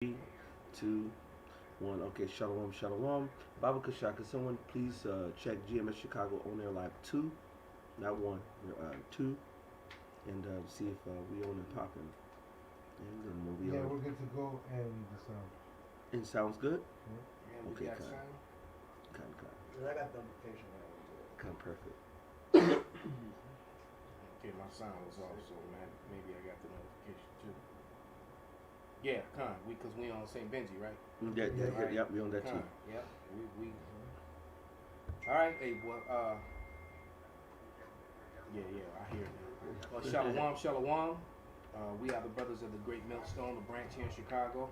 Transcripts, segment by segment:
2, 1. Okay, shalom, shalom. Baba Kashak, can someone please check GMS Chicago on air live 2, not 1, 2, and see if we on and popping. And then we'll be Yeah, on. we're good to go, and the sound. And sounds good? Yeah, we Okay, got kind. sound. Kind, kind. I got notification when I was Kind perfect. okay, my sound was off, so man, maybe I got the notification too. Yeah, because we on St. Benji, right? Yeah, yep, we on that too. Yep, we. All right, hey, well, yeah, I hear you. Well, shalom, shalom. We are the brothers of the Great Millstone, the branch here in Chicago.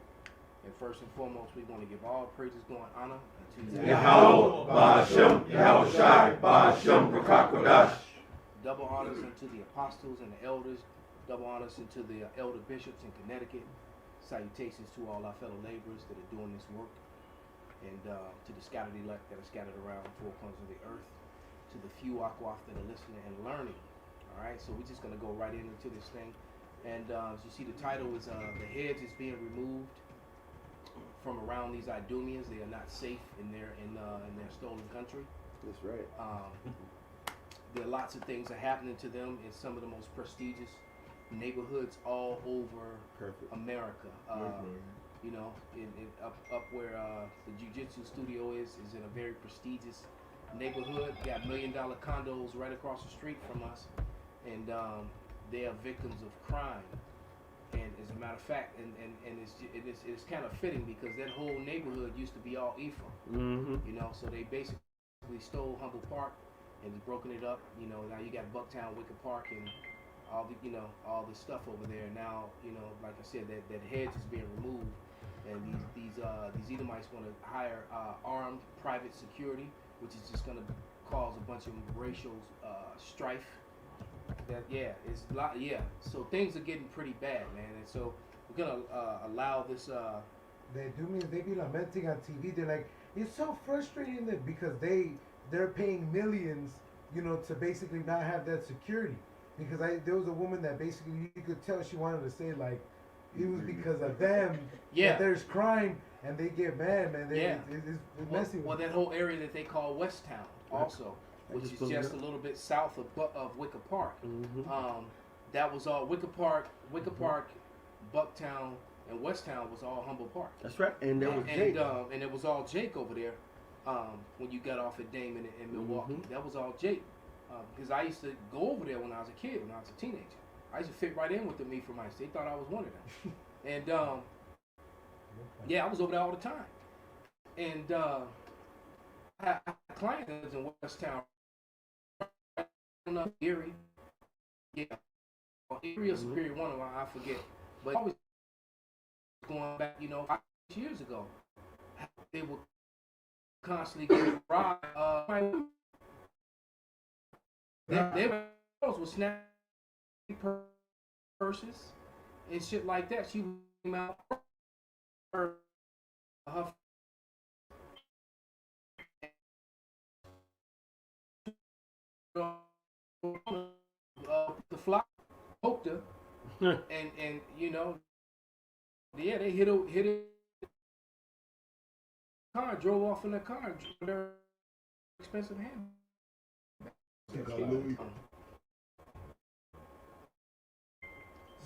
And first and foremost, we want to give all praises, glory, and honor to Yahweh, Ba'ashem, Yahweh Shai, Ba'ashem, Rakakwadash. double honors unto the apostles and the elders, double honors unto the elder bishops in Connecticut. Salutations to all our fellow laborers that are doing this work, and to the scattered elect that are scattered around the four corners of the earth, to the few akwaf that are listening and learning. All right, so we're just going to go right into this thing. And as you see, the title is The Hedge is being removed from around these Idumeans. They are not safe in their stolen country. That's right. There are lots of things that are happening to them in some of the most prestigious neighborhoods all over America. You know, up where the jiu-jitsu studio is in a very prestigious neighborhood. We got $1 million condos right across the street from us, and they are victims of crime. And as a matter of fact, and it's kind of fitting because that whole neighborhood used to be all Ephraim. Mm-hmm. You know, so they basically stole Humble Park and just broken it up. You know, now you got Bucktown, Wicker Park, and all the stuff over there. Now, like I said, that hedge is being removed, and these Edomites want to hire armed private security, which is just going to cause a bunch of racial strife. It's a lot. Yeah, so things are getting pretty bad, man, and so we're gonna allow this. The Idumeans, they be lamenting on TV. They're like, it's so frustrating that because they're paying millions, to basically not have that security. Because there was a woman that basically you could tell she wanted to say like it was because of them that there's crime and they get mad, man. It's messy. Well, that whole area that they call West Town also, which is just a little bit south of Wicker Park. Mm-hmm. That was all Wicker Park, Bucktown, and West Town was all Humble Park. That's right, and there was Jake. And it was all Jake over there when you got off at Damon in Milwaukee. Mm-hmm. That was all Jake. Because I used to go over there when I was a kid, when I was a teenager. I used to fit right in with them Ephraimites. They thought I was one of them. And I was over there all the time. And I had clients in West Town, Erie. Yeah, Erie or Superior, one of them, I forget. But I was going back, 5 years ago. They were constantly getting robbed. They were snapping purses and shit like that. She came out her the fly poked her and they hit it car, drove off in the car, and drove their expensive hand.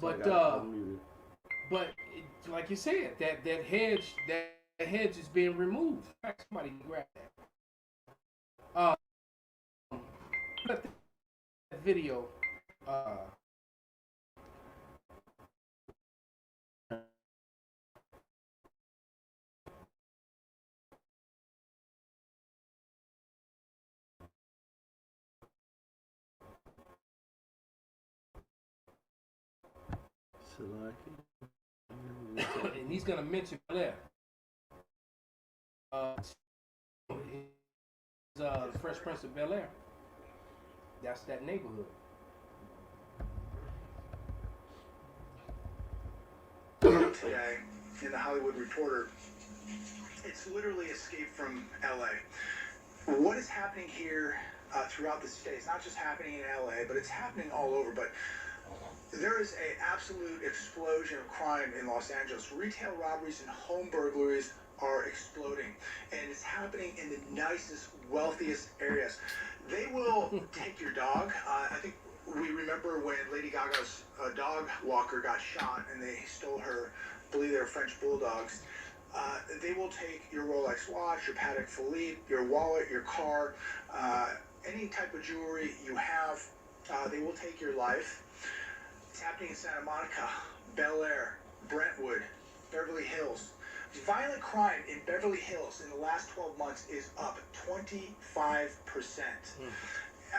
But like you said, that hedge is being removed. Somebody can grab that. That video. And he's gonna mention Bel-Air. The Fresh Prince of Bel-Air. That's that neighborhood. Today in the Hollywood Reporter, it's literally escaped from LA. What is happening here throughout the state? It's not just happening in LA, but it's happening all over. But There is an absolute explosion of crime in Los Angeles. Retail robberies and home burglaries are exploding, and it's happening in the nicest, wealthiest areas. They will take your dog. I think we remember when Lady Gaga's dog walker got shot and they stole her, I believe they were French bulldogs. They will take your Rolex watch, your Patek Philippe, your wallet, your car, any type of jewelry you have. They will take your life. It's happening in Santa Monica, Bel Air, Brentwood, Beverly Hills. Violent crime in Beverly Hills in the last 12 months is up 25%.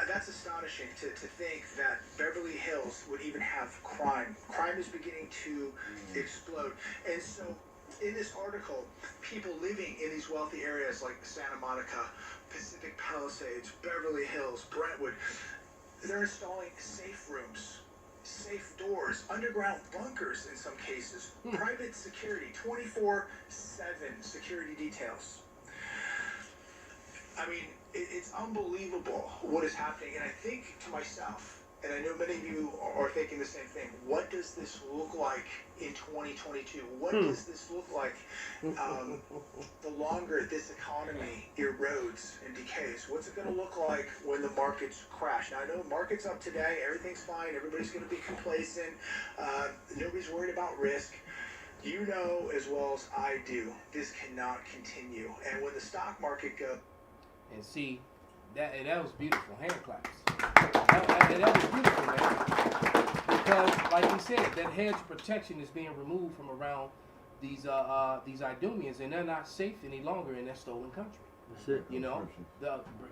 That's astonishing to think that Beverly Hills would even have crime. Crime is beginning to explode. And so in this article, people living in these wealthy areas like Santa Monica, Pacific Palisades, Beverly Hills, Brentwood, they're installing safe rooms, safe doors, underground bunkers in some cases, private security, 24/7 security details. I mean, it's unbelievable what is happening, and I think to myself, and I know many of you are thinking the same thing, what does this look like in 2022? What does this look like the longer this economy erodes and decays? What's it going to look like when the markets crash? Now, I know the market's up today, everything's fine, everybody's going to be complacent, nobody's worried about risk. You know as well as I do, this cannot continue. And when the stock market goes... And see, that was beautiful. Hand claps. That was beautiful, man. Because, like he said, that hedge protection is being removed from around these Idumeans, and they're not safe any longer in that stolen country. That's it. You know,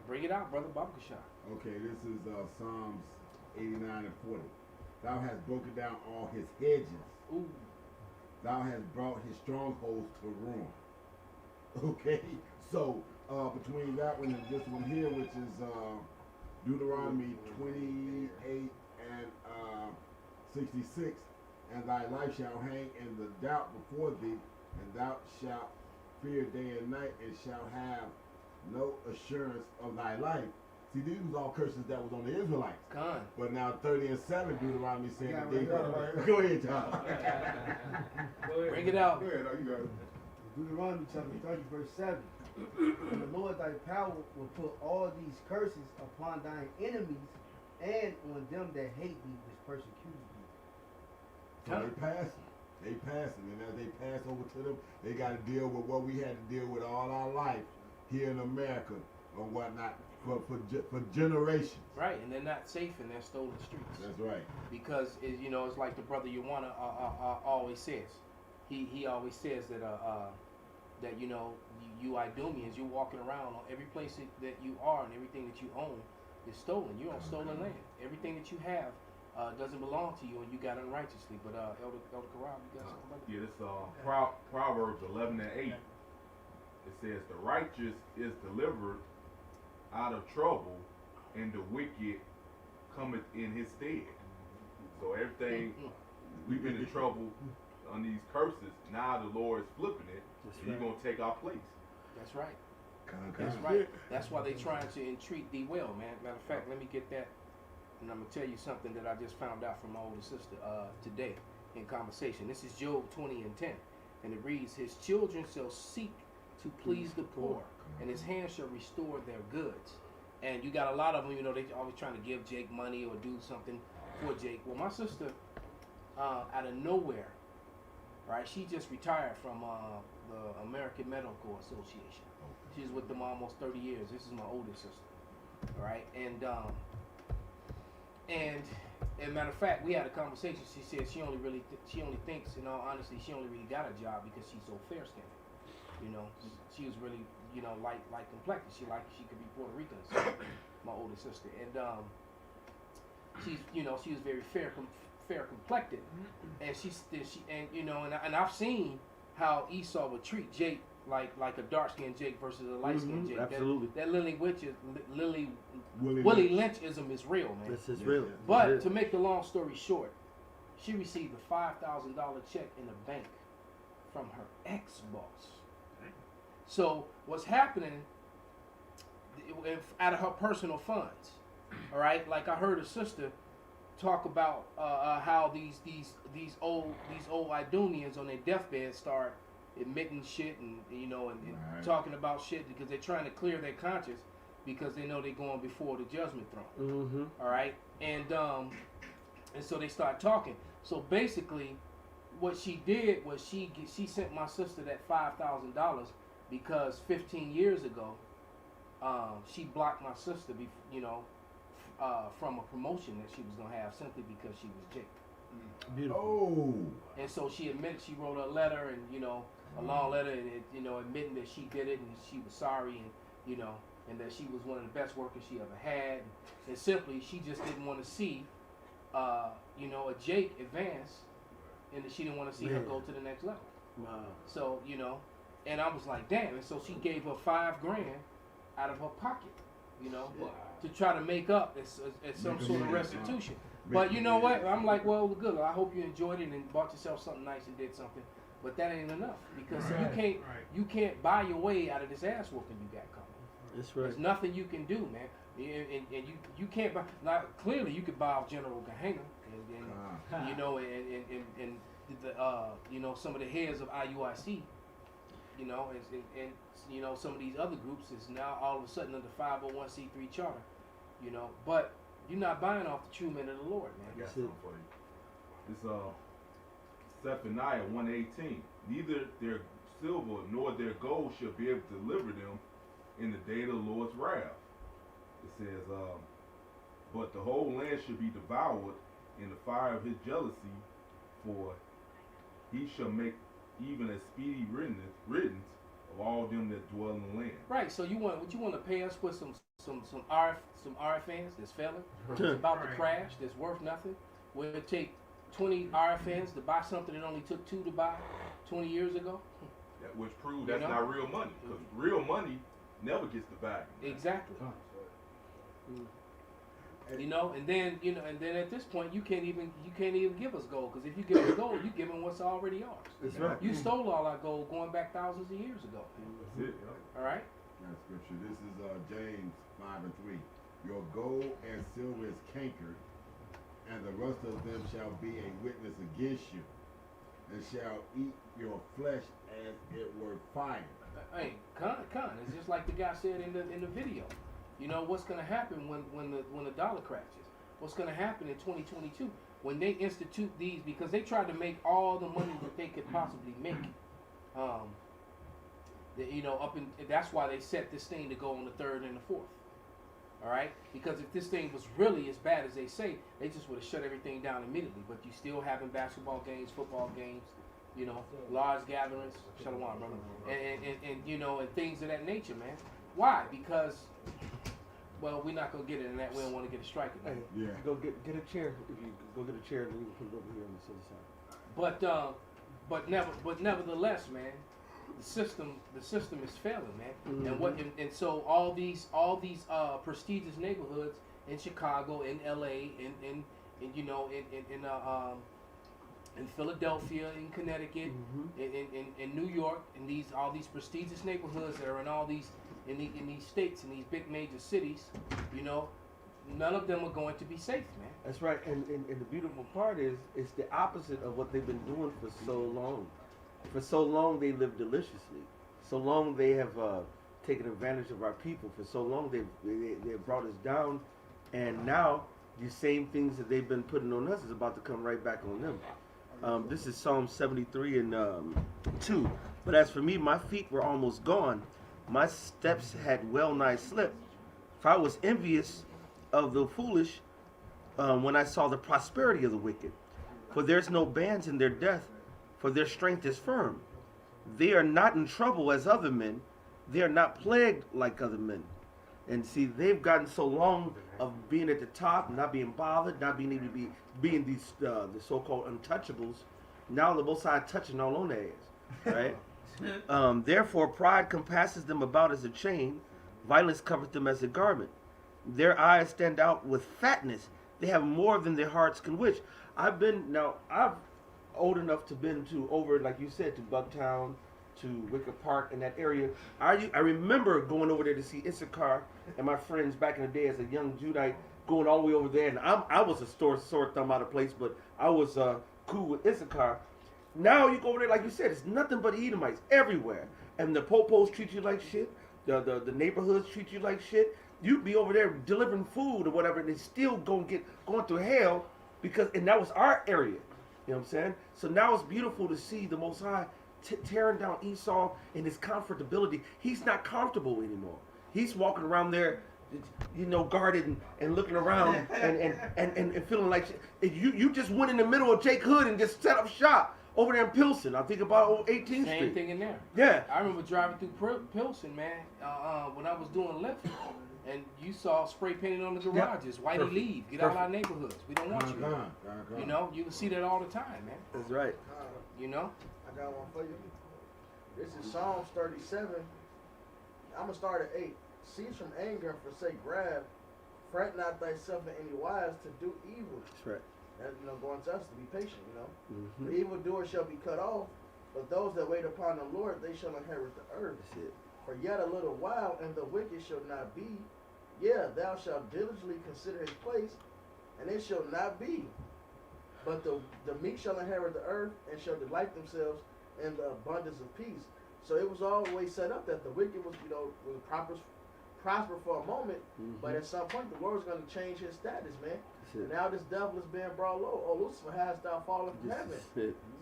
bring it out, brother Babakasha. Okay, this is Psalms 89 and 40. Thou hast broken down all his hedges. Ooh. Thou hast brought his strongholds to ruin. Okay, so between that one and this one here, which is Deuteronomy 28 and 66, and thy life shall hang in the doubt before thee, and thou shalt fear day and night, and shalt have no assurance of thy life. See, these was all curses that was on the Israelites. Con. But now 30 and 7, Deuteronomy said that they... Go ahead, John. Bring it out. Go ahead, you got it. Deuteronomy chapter 30, verse 7. And the Lord thy power will put all these curses upon thine enemies and on them that hate thee, which persecute thee. So they passing. They passing. And as they pass over to them, they got to deal with what we had to deal with all our life here in America or whatnot for generations. Right, and they're not safe in their stolen streets. That's right. Because, it's like the brother Yuana always says. He always says that you Idumeans, you're walking around on every place that you are and everything that you own is stolen. You're on stolen land. Everything that you have doesn't belong to you, and you got unrighteously. But Elder Karab, you got something about that? Yeah, this Proverbs 11 and 8. It says, the righteous is delivered out of trouble, and the wicked cometh in his stead. So everything, we've been in trouble on these curses. Now the Lord is flipping it. He's going to take our place. That's right. That's right. That's why they're trying to entreat thee well, man. Matter of fact, let me get that, and I'm going to tell you something that I just found out from my older sister today in conversation. This is Job 20 and 10, and it reads, his children shall seek to please the poor, and his hands shall restore their goods. And you got a lot of them, they always trying to give Jake money or do something for Jake. Well, my sister, out of nowhere, right, she just retired from the American Medical Association. She's with them almost 30 years. This is my oldest sister, all right? And matter of fact, we had a conversation. She said she only thinks, in all honesty, she only really got a job because she's so fair-skinned. She was really, light complected. She could be Puerto Rican, so, my older sister. And she was very fair complected. And I've seen how Esau would treat Jake like a dark-skinned Jake versus a light-skinned Jake. Absolutely. That Willie Lynchism is real, man. This is real. But to make the long story short, she received a $5,000 check in the bank from her ex-boss. So what's happening out of her personal funds, all right? Like I heard her sister talk about how these old Idumeans on their deathbed start admitting shit and Right. talking about shit because they're trying to clear their conscience because they know they're going before the judgment throne. Mm-hmm. All right, and so they start talking. So basically, what she did was she sent my sister that $5,000 because 15 years ago, she blocked my sister, from a promotion that she was gonna have simply because she was Jake. Beautiful. Oh. And so she admitted she wrote a letter and a long letter and admitting that she did it and she was sorry and that she was one of the best workers she ever had. And simply she just didn't want to see a Jake advance, and that she didn't want to see her Man. go to the next level. Wow. So and I was like, damn. And so she gave her $5,000 out of her pocket, to try to make up as some Make sort of amends, restitution. Make But you know what? amends. I'm like, well, good. I hope you enjoyed it and bought yourself something nice and did something. But that ain't enough because Right. you can't buy your way out of this ass whooping you got coming. That's right. There's nothing you can do, man. And you can't buy. Now, clearly, you could buy off General Gehenna and the some of the heads of IUIC, and some of these other groups is now all of a sudden under 501c3 charter, but you're not buying off the true men of the Lord, I man. got That's something for you. It's Zephaniah 1:18. Neither their silver nor their gold shall be able to deliver them in the day of the Lord's wrath. It says, but the whole land shall be devoured in the fire of his jealousy, for he shall make even a speedy riddance of all them that dwell in the land. Right. So you want to pay us with some RFNs that's failing, that's about to crash, that's worth nothing? Will it take 20 RFNs to buy something that only took 2 to buy 20 years ago? That which proves that's not real money, because real money never gets the value. Exactly. And then at this point you can't even give us gold, because if you give us gold, you give them what's already ours. That's right. You stole all our gold going back thousands of years ago. That's it. All right. That's scripture. This is James 5:3. Your gold and silver is cankered, and the rust of them shall be a witness against you, and shall eat your flesh as it were fire. Hey, con. It's just like the guy said in the video. What's going to happen when the dollar crashes? What's going to happen in 2022 when they institute these, because they tried to make all the money that they could possibly make. That's why they set this thing to go on the 3rd and the 4th. All right, because if this thing was really as bad as they say, they just would have shut everything down immediately. But you still having basketball games, football games, large gatherings, shalom, brother, and things of that nature, man. Why? Because, well, we're not gonna get into that. We don't want to get a strike at that. Hey, Yeah. go get a chair. If you go get a chair, then you can put it over here on this other side. But nevertheless, man, the system is failing, man. Mhm. And so all these prestigious neighborhoods in Chicago, in LA, in Philadelphia, in Connecticut, in New York, in all these prestigious neighborhoods that are in these states, in these big major cities, none of them are going to be safe, man. That's right. And the beautiful part is, it's the opposite of what they've been doing for so long. For so long, they live deliciously. So long, they have taken advantage of our people. For so long, they've brought us down. And now, the same things that they've been putting on us is about to come right back on them. This is Psalm 73 and 2. But as for me, my feet were almost gone. My steps had well nigh slipped. For I was envious of the foolish when I saw the prosperity of the wicked. For there's no bands in their death, for their strength is firm. They are not in trouble as other men. They are not plagued like other men. And see, they've gotten so long of being at the top, not being bothered, not being able to being these the so-called untouchables. Now the Most High touching all on their ass, right? Therefore, pride compasses them about as a chain. Violence covers them as a garment. Their eyes stand out with fatness. They have more than their hearts can wish. I'm old enough to been to over, like you said, to Bucktown, to Wicker Park, in that area. I remember going over there to see Issachar and my friends back in the day as a young Judite, going all the way over there, and I was a sore thumb out of place, but I was cool with Issachar. Now you go over there, like you said, it's nothing but Edomites everywhere, and the popos treat you like shit. The neighborhoods treat you like shit. You'd be over there delivering food or whatever, and they still going through hell and that was our area. You know what I'm saying? So now it's beautiful to see the Most High tearing down Esau and his comfortability. He's not comfortable anymore. He's walking around there, guarded and looking around and feeling like you just went in the middle of Jake Hood and just set up shop over there in Pilsen. I think about 18th Street. Same thing in there. Yeah. I remember driving through Pilsen, man, when I was doing Lyft, and you saw spray painting on the garages. Whitey, leave. Get out of our neighborhoods. We don't want you. You know, you can see that all the time, man. That's right. You know? I got one for you. This is Psalms 37. I'm going to start at 8. Cease from anger and forsake wrath. Fret not thyself in any wise to do evil. That's right. That, going to us to be patient, Mm-hmm. The evildoer shall be cut off, but those that wait upon the Lord, they shall inherit the earth. That's it. For yet a little while, and the wicked shall not be. Yeah, thou shalt diligently consider his place, and it shall not be. But the meek shall inherit the earth, and shall delight themselves in the abundance of peace. So it was always set up that the wicked was, will prosper for a moment, but at some point the Lord's going to change his status, man. Now this devil is being brought low. Oh, Lucifer, hast thou fallen from heaven?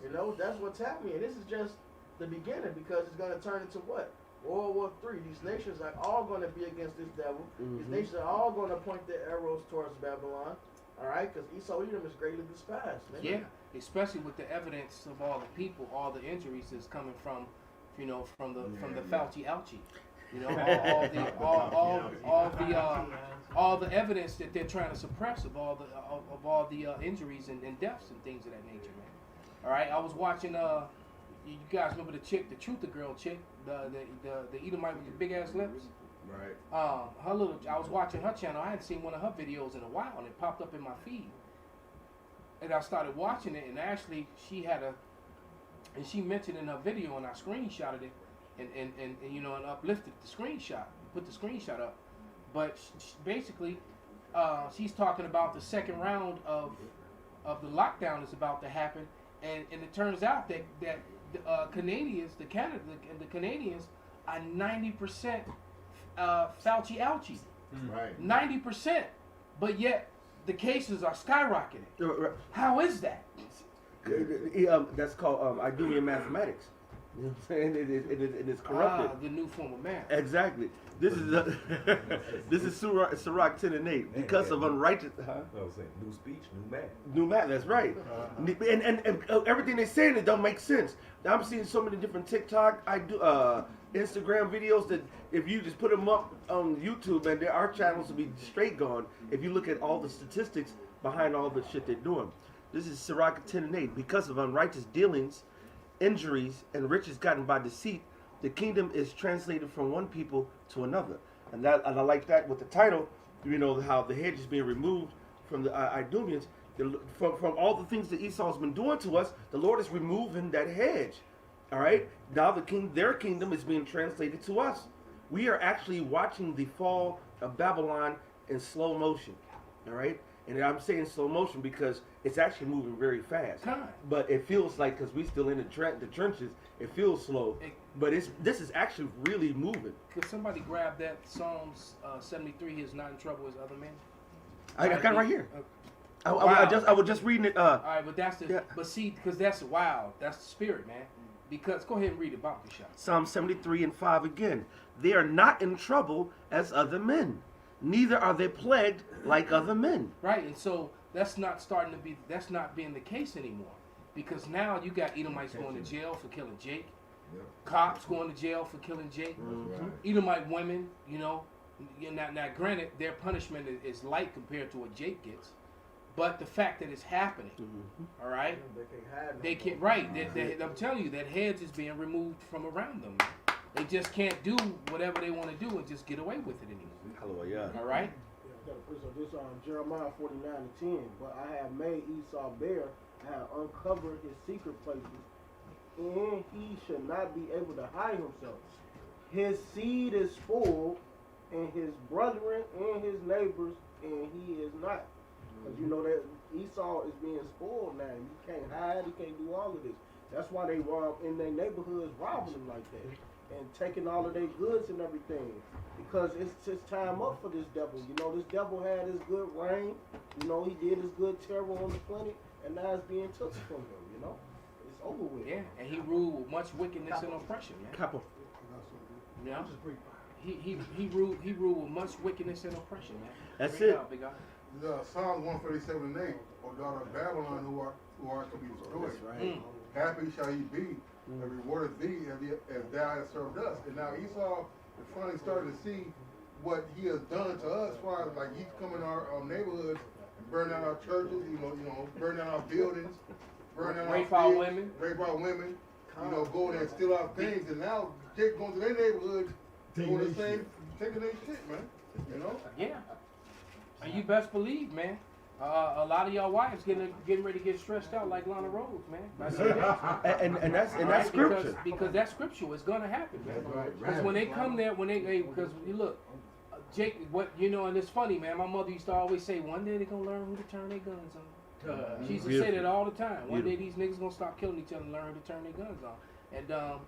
That's what's happening. And this is just the beginning, because it's going to turn into what? World War III. These nations are all going to be against this devil. These nations are all going to point their arrows towards Babylon. All right, because Esau Edom is greatly despised, man. Yeah, especially with the evidence of all the people, all the injuries that's coming from, from the Fauci ouchie. All the evidence that they're trying to suppress of all the injuries and deaths and things of that nature, man. All right, I was watching. You guys remember the chick, the Truther girl chick, the Edomite with the big ass lips? Right. I was watching her channel. I hadn't seen one of her videos in a while, and it popped up in my feed. And I started watching it, and actually and she mentioned in her video, and I screenshotted it, and uplifted the screenshot, put the screenshot up. But basically, she's talking about the second round of the lockdown is about to happen, and it turns out that the Canadians, the Canadians are 90% Fauci ouchie. Right. 90%, but yet the cases are skyrocketing. Right. How is that? That's called Idumean mathematics. You know what I'm saying? It is corrupted. The new form of math. Exactly. This is Sirach 10 and 8. Because of unrighteous. Huh? I was saying new speech, new math. New math. That's right. And everything they're saying, it don't make sense. I'm seeing so many different TikTok, Instagram videos that if you just put them up on YouTube, and our channels will be straight gone. If you look at all the statistics behind all the shit they're doing. This is Sirach 10 and 8. Because of unrighteous dealings, injuries, and riches gotten by deceit, the kingdom is translated from one people to another. And I like that with the title, how the hedge is being removed from the Idumeans. From all the things that Esau's been doing to us, the Lord is removing that hedge. All right? Now their kingdom is being translated to us. We are actually watching the fall of Babylon in slow motion. All right? And I'm saying slow motion because it's actually moving very fast. But it feels like, because we still in the trenches, it feels slow. But this is actually really moving. Could somebody grab that Psalms 73? He is not in trouble as other men. I got it right here. I was just reading it. All right, but but see, because that's the spirit, man. Because go ahead and read it, Bobka Shot. Psalm 73 and 5 again. They are not in trouble as other men, neither are they plagued like other men. Right, and so that's not being the case anymore. Because now you got Edomites going to jail for killing Jake. Yep. Cops going to jail for killing Jake. Edomite women, now granted, their punishment is light compared to what Jake gets. But the fact that it's happening, all right? They can't, right. I'm telling you, that hedge is being removed from around them. They just can't do whatever they want to do and just get away with it anymore. Hallelujah. All right? So this Jeremiah 49 and 10. But I have made Esau bare, I have uncovered his secret places, and he shall not be able to hide himself. His seed is full, and his brethren and his neighbors and he is not. Because you know that Esau is being spoiled now. He can't hide, he can't do all of this. That's why they rob in their neighborhoods, robbing them like that. And taking all of their goods and everything. Because it's just time up for this devil. You know, this devil had his good reign. You know, he did his good terror on the planet. And now it's being taken from him, you know. It's over with. Yeah, and he ruled with much wickedness and oppression, man. Couple. Yeah. He ruled with much wickedness and oppression, man. That's Bring it. out, big guy. Psalms 137 and 8, O daughter of Babylon, who art to be destroyed. That's right. Happy shall he be, and rewarded thee as thou hast served us. And now Esau is finally starting to see what he has done to us, as far as like he's coming to our neighborhoods and burning down our churches, you know, burning down our buildings, burning down Rape our our fields, women. rape our women, you know, go there and steal our things, and now Jake going to their neighborhoods, doing the same, taking their shit, man. You know? Yeah. And you best believe, man. A lot of y'all wives getting ready to get stressed out like Lana Rhodes, man. I see that. And that's Right? scripture. Because that's scriptural. It's gonna happen, man. Right. Because when they come there, because you look, Jake, what you know, and it's funny, man. My mother used to always say, one day they're gonna learn who to turn their guns on. She used to say that all the time. One day these niggas gonna stop killing each other and learn who to turn their guns on.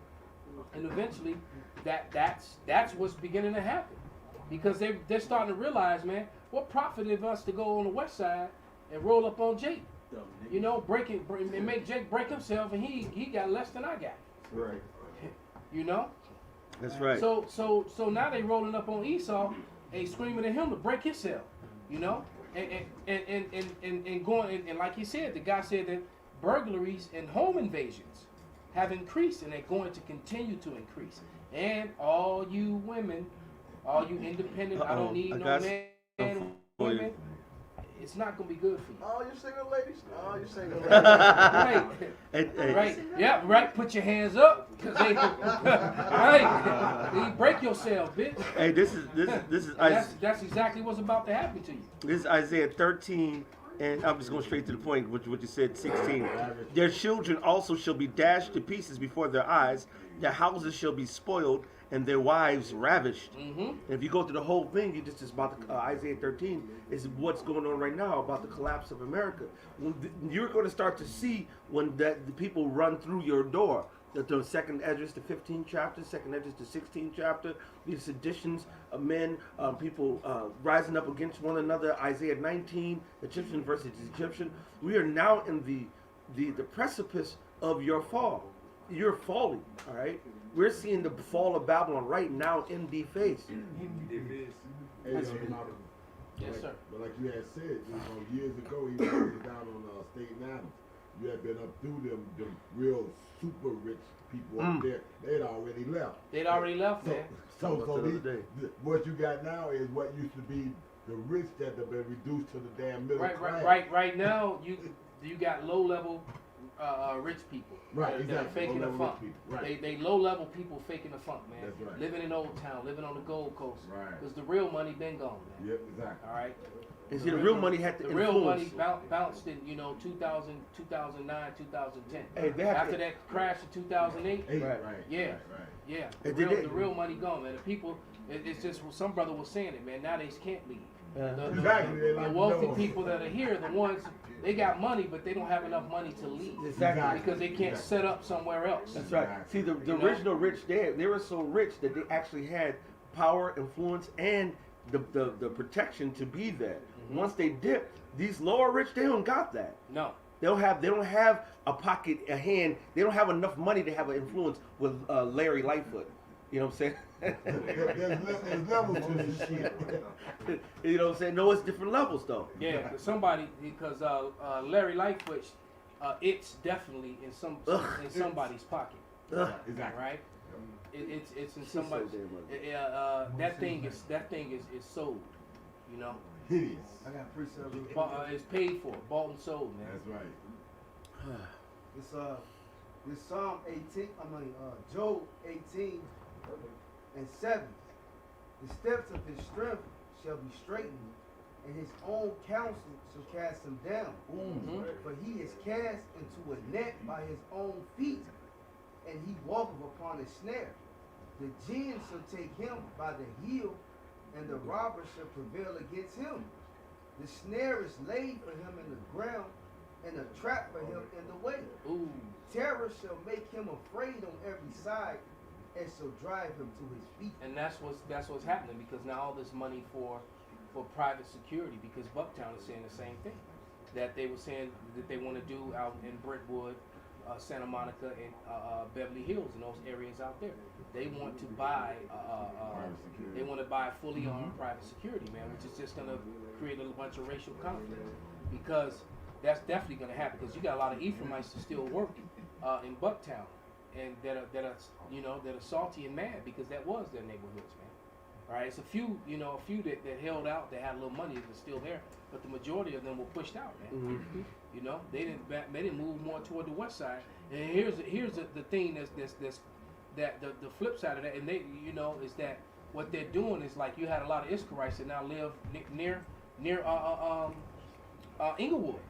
And eventually, that's what's beginning to happen. Because they're starting to realize, man, what profit of us to go on the west side and roll up on Jake? You know, and make Jake break himself, and he got less than I got. Right. You know. That's right. So now they rolling up on Esau, and screaming at him to break himself. You know, and going and like he said, the guy said that burglaries and home invasions have increased, and they're going to continue to increase. And all you women, all you independent, I don't need no man, women, it's not gonna be good for you. All you single ladies? All you single ladies? Right. Hey. Right. Yeah, right. Put your hands up. Cause they, right. You break yourself, bitch. Hey, this is And that's exactly what's about to happen to you. This is Isaiah 13, and I'm just going straight to the point, what you said, 16. Their children also shall be dashed to pieces before their eyes. Their houses shall be spoiled, and their wives ravished. Mm-hmm. And if you go through the whole thing, you just about the, Isaiah 13 is what's going on right now about the collapse of America. You're going to start to see when the people run through your door. The second Edges, the 15th chapter, second Edges, the 16th chapter, these seditions of men, people rising up against one another, Isaiah 19, Egyptian versus Egyptian. We are now in the precipice of your fall. You're falling, all right? We're seeing the fall of Babylon right now in the face. Hey, Yes, sir. But like you had said, years ago, he was down on State Adams. You had been up through them Mm. real super rich people up there. They'd already left. They'd already left, man. So what you got now is what used to be the rich that have been reduced to the damn middle class. Right now, you got low level rich people. Right, that are exactly. faking the Low-level funk. rich people, right. They low level people faking the funk, man. That's right. Living in Old Town, living on the Gold Coast. Right. Because the real money been gone, man. Yep, exactly. All right. And see, the real money had to The influence. real money bounced in 2000, 2009, 2010. Hey, they have After to- that crash in 2008. Right. Yeah. Right. Yeah, And the real money gone, man. The people, it's just some brother was saying it, man. Now they can't leave. Exactly. They The like wealthy to know. people that are here, the ones they got money, but they don't have enough money to leave Exactly. because they can't set up somewhere else. That's right. See, the You know? original rich, they were so rich that they actually had power, influence, and the protection to be there. Mm-hmm. Once they dip, these lower rich, they don't got that. No, They don't have a pocket, a hand. They don't have enough money to have an influence with Larry Lightfoot. You know what I'm saying? There's levels to this shit. You know what I'm saying? No, it's different levels though. yeah, because Larry Lightfoot, it's definitely in somebody's pocket, Ugh. Exactly. right? It's in She's so somebody's. damn That thing is sold, you know. It is. I got pre-sale. It's paid for, bought and sold, man. That's right. This Psalm 18, Job 18 and 7. The steps of his strength shall be straightened, and his own counsel shall cast him down. Mhm. For he is cast into a net by his own feet, and he walketh upon a snare. The jinn shall take him by the heel, and the robber shall prevail against him. The snare is laid for him in the ground, and a trap for him in the way. Ooh. Terror shall make him afraid on every side, and shall drive him to his feet. And that's what's happening, because now all this money for private security, because Bucktown is saying the same thing that they were saying that they want to do out in Brentwood, Santa Monica, and Beverly Hills, and those areas out there. They want to buy fully armed private security, man, which is just going to create a bunch of racial conflict, because that's definitely going to happen, because you got a lot of Ephraimites that still work in Bucktown, and that are salty and mad, because that was their neighborhoods, man. All right, it's a few that held out, that had a little money, that's still there, but the majority of them were pushed out, man. Mm-hmm. You know, they didn't move more toward the west side. And here's the thing that the flip side of that, and they, you know, is that what they're doing is, like, you had a lot of Ishmaelites that now live near Inglewood,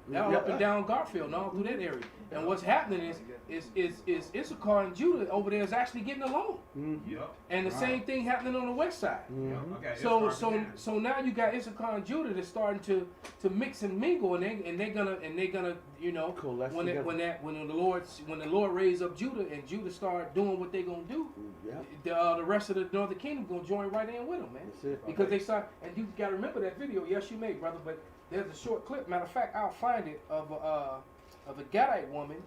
now up and down Garfield, and all through that area. And what's happening is Issachar and Judah over there is actually getting along. Mm-hmm. Yep. And the same thing happening on the west side. Mm-hmm. Okay, So now you got Issachar and Judah that's starting to mix and mingle, and they're gonna you know, Coalesce when the Lord raised up Judah, and Judah start doing what they gonna do, the rest of the northern kingdom gonna join right in with them, man. That's it. Because they start, and you gotta remember that video. Yes, you may, brother, but there's a short clip. Matter of fact, I'll find it of a Gadite woman.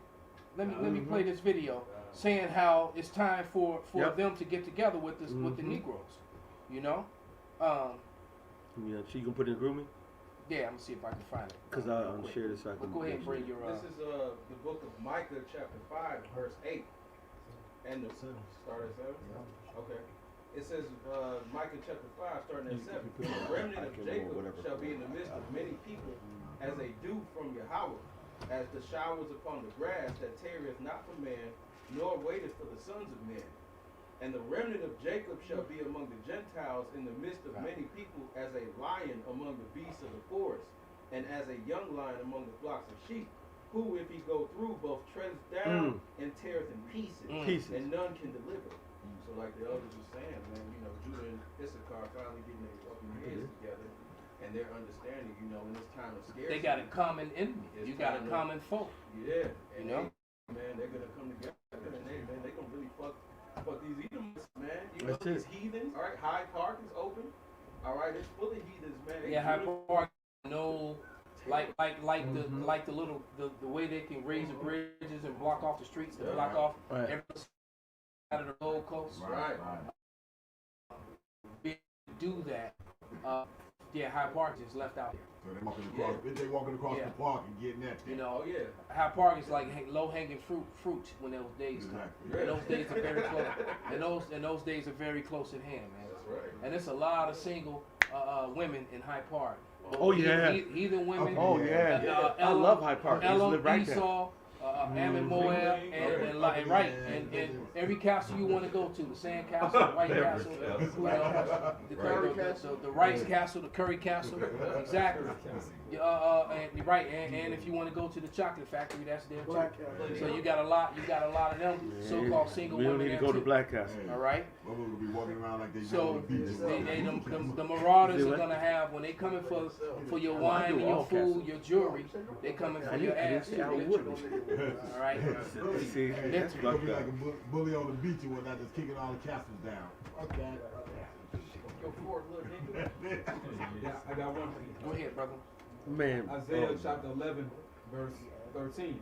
Let me play this video saying how it's time for them to get together with the Negroes. You know. Yeah, so you can put it in grooming? Yeah, I'm gonna see if I can find it. Because I'll share this so I can. Go ahead and bring your. This is the book of Micah, chapter 5, verse 8. And start at 7? Okay. It says, Micah chapter 5, starting at 7. The remnant of Jacob shall be in the midst of many people, as a dew from Yahweh, as the showers upon the grass that tarrieth not for man, nor waiteth for the sons of men. And the remnant of Jacob shall be among the Gentiles in the midst of many people, as a lion among the beasts of the forest, and as a young lion among the flocks of sheep, who, if he go through, both treads down and teareth in pieces, and none can deliver. So like the elders were saying, man, you know, Judah and Issachar finally getting their fucking heads together, and they're understanding, you know, in this time of scarcity. They got a common enemy. You got a common foe. Yeah, and you know, man, they're gonna come together, and they gonna really fuck these Edomites, man. You know, That's these it. heathens. All right, Hyde Park is open. All right, it's full of heathens, man. yeah, Hyde Park, no, like the little the way they can raise the bridges and block off the streets to block off every side of the Gold Coast. Right. Do that. Hyde Park is left out here. So they walking across the park and getting that thing. You know, yeah. Hyde Park is like low-hanging fruit when those days come. And those days are very close. And those days are very close at hand, man. That's right. And there's a lot of single women in Hyde Park. Oh yeah. Heathen women. Oh yeah. I love Hyde Park. I live right there. Esau, Ammon, Moab, and every castle you want to go to, the Sand Castle, the White Castle, the Rice Castle, the Curry Castle, exactly. And if you want to go to the Chocolate Factory, that's there too. So you got a lot of them so-called single women. We don't need to go to Black Castle. All right. We're gonna be walking around like they So do on the beach. the marauders are gonna have, when they coming for your wine and your food, your jewelry, they coming for your ass too. All right. See, that's It's gonna fucked be up. like a bully on the beach and whatnot, just kicking all the castles down. Okay. Yeah, I got one for you. Go ahead, brother. Man. Isaiah chapter 11, verse 13.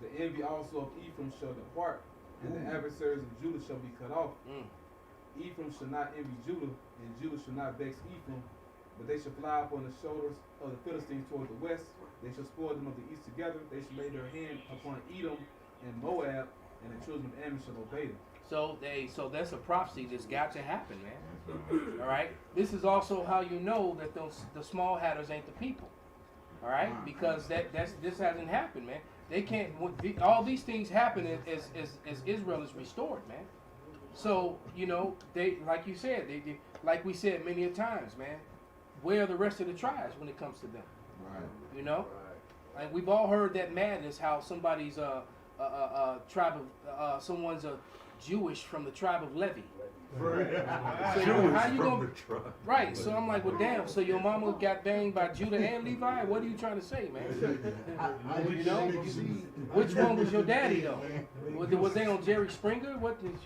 The envy also of Ephraim shall depart, and the adversaries of Judah shall be cut off. Ephraim shall not envy Judah, and Judah shall not vex Ephraim, but they shall fly upon the shoulders of the Philistines toward the west. They shall spoil them of the east together. They shall lay their hand upon Edom and Moab, and the children of Ammon shall obey them. So that's a prophecy that's got to happen, man. All right. This is also how you know that the small hatters ain't the people. All right, because this hasn't happened, man. They can't. All these things happen as Israel is restored, man. So you know they, like you said, they like we said many a times, man. Where are the rest of the tribes when it comes to them? Right. You know, and we've all heard that madness, how somebody's tribe of someone's a Jewish from the tribe of Levi. Right. So how you gonna right? So I'm like, well, damn. So your mama got banged by Judah and Levi? What are you trying to say, man? You know, which one was your daddy though? Was they on Jerry Springer? What did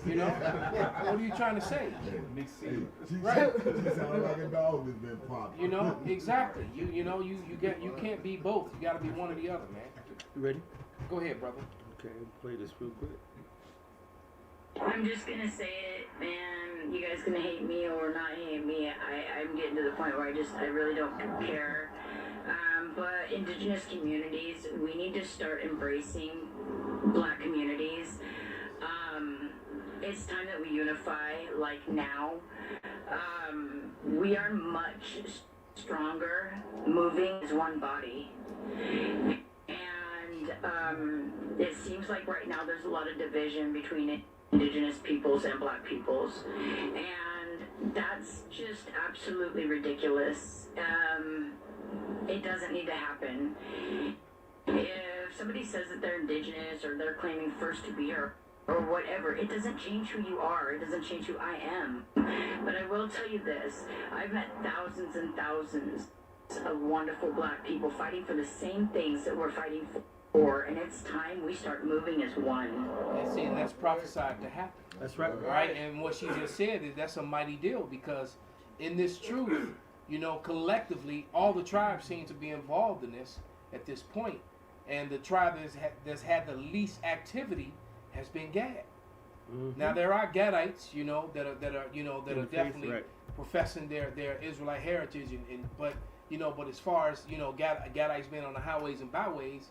you know? What are you trying to say? Right. She sounded like a dog that's been popped. You know, exactly. You can't be both. You got to be one or the other, man. You ready? Go ahead, brother. Okay, play this real quick. I'm just gonna say it, man. You guys gonna hate me or not hate me? I'm getting to the point where I really don't care. But indigenous communities, we need to start embracing black communities. It's time that we unify, like now. We are much stronger moving as one body. And it seems like right now there's a lot of division between indigenous peoples and black peoples, and that's just absolutely ridiculous. It doesn't need to happen. If somebody says that they're indigenous or they're claiming first to be or whatever, it doesn't change who you are. It doesn't change who I am. But I will tell you this, I've met thousands and thousands of wonderful black people fighting for the same things that we're fighting for, and it's time we start moving as one. And see, and that's prophesied to happen. That's right. Right? And what she just said is that's a mighty deal, because in this truth, collectively, all the tribes seem to be involved in this at this point. And the tribe that's had the least activity has been Gad. Mm-hmm. Now there are Gadites, that are definitely right, professing their Israelite heritage, but as far as Gadites being on the highways and byways,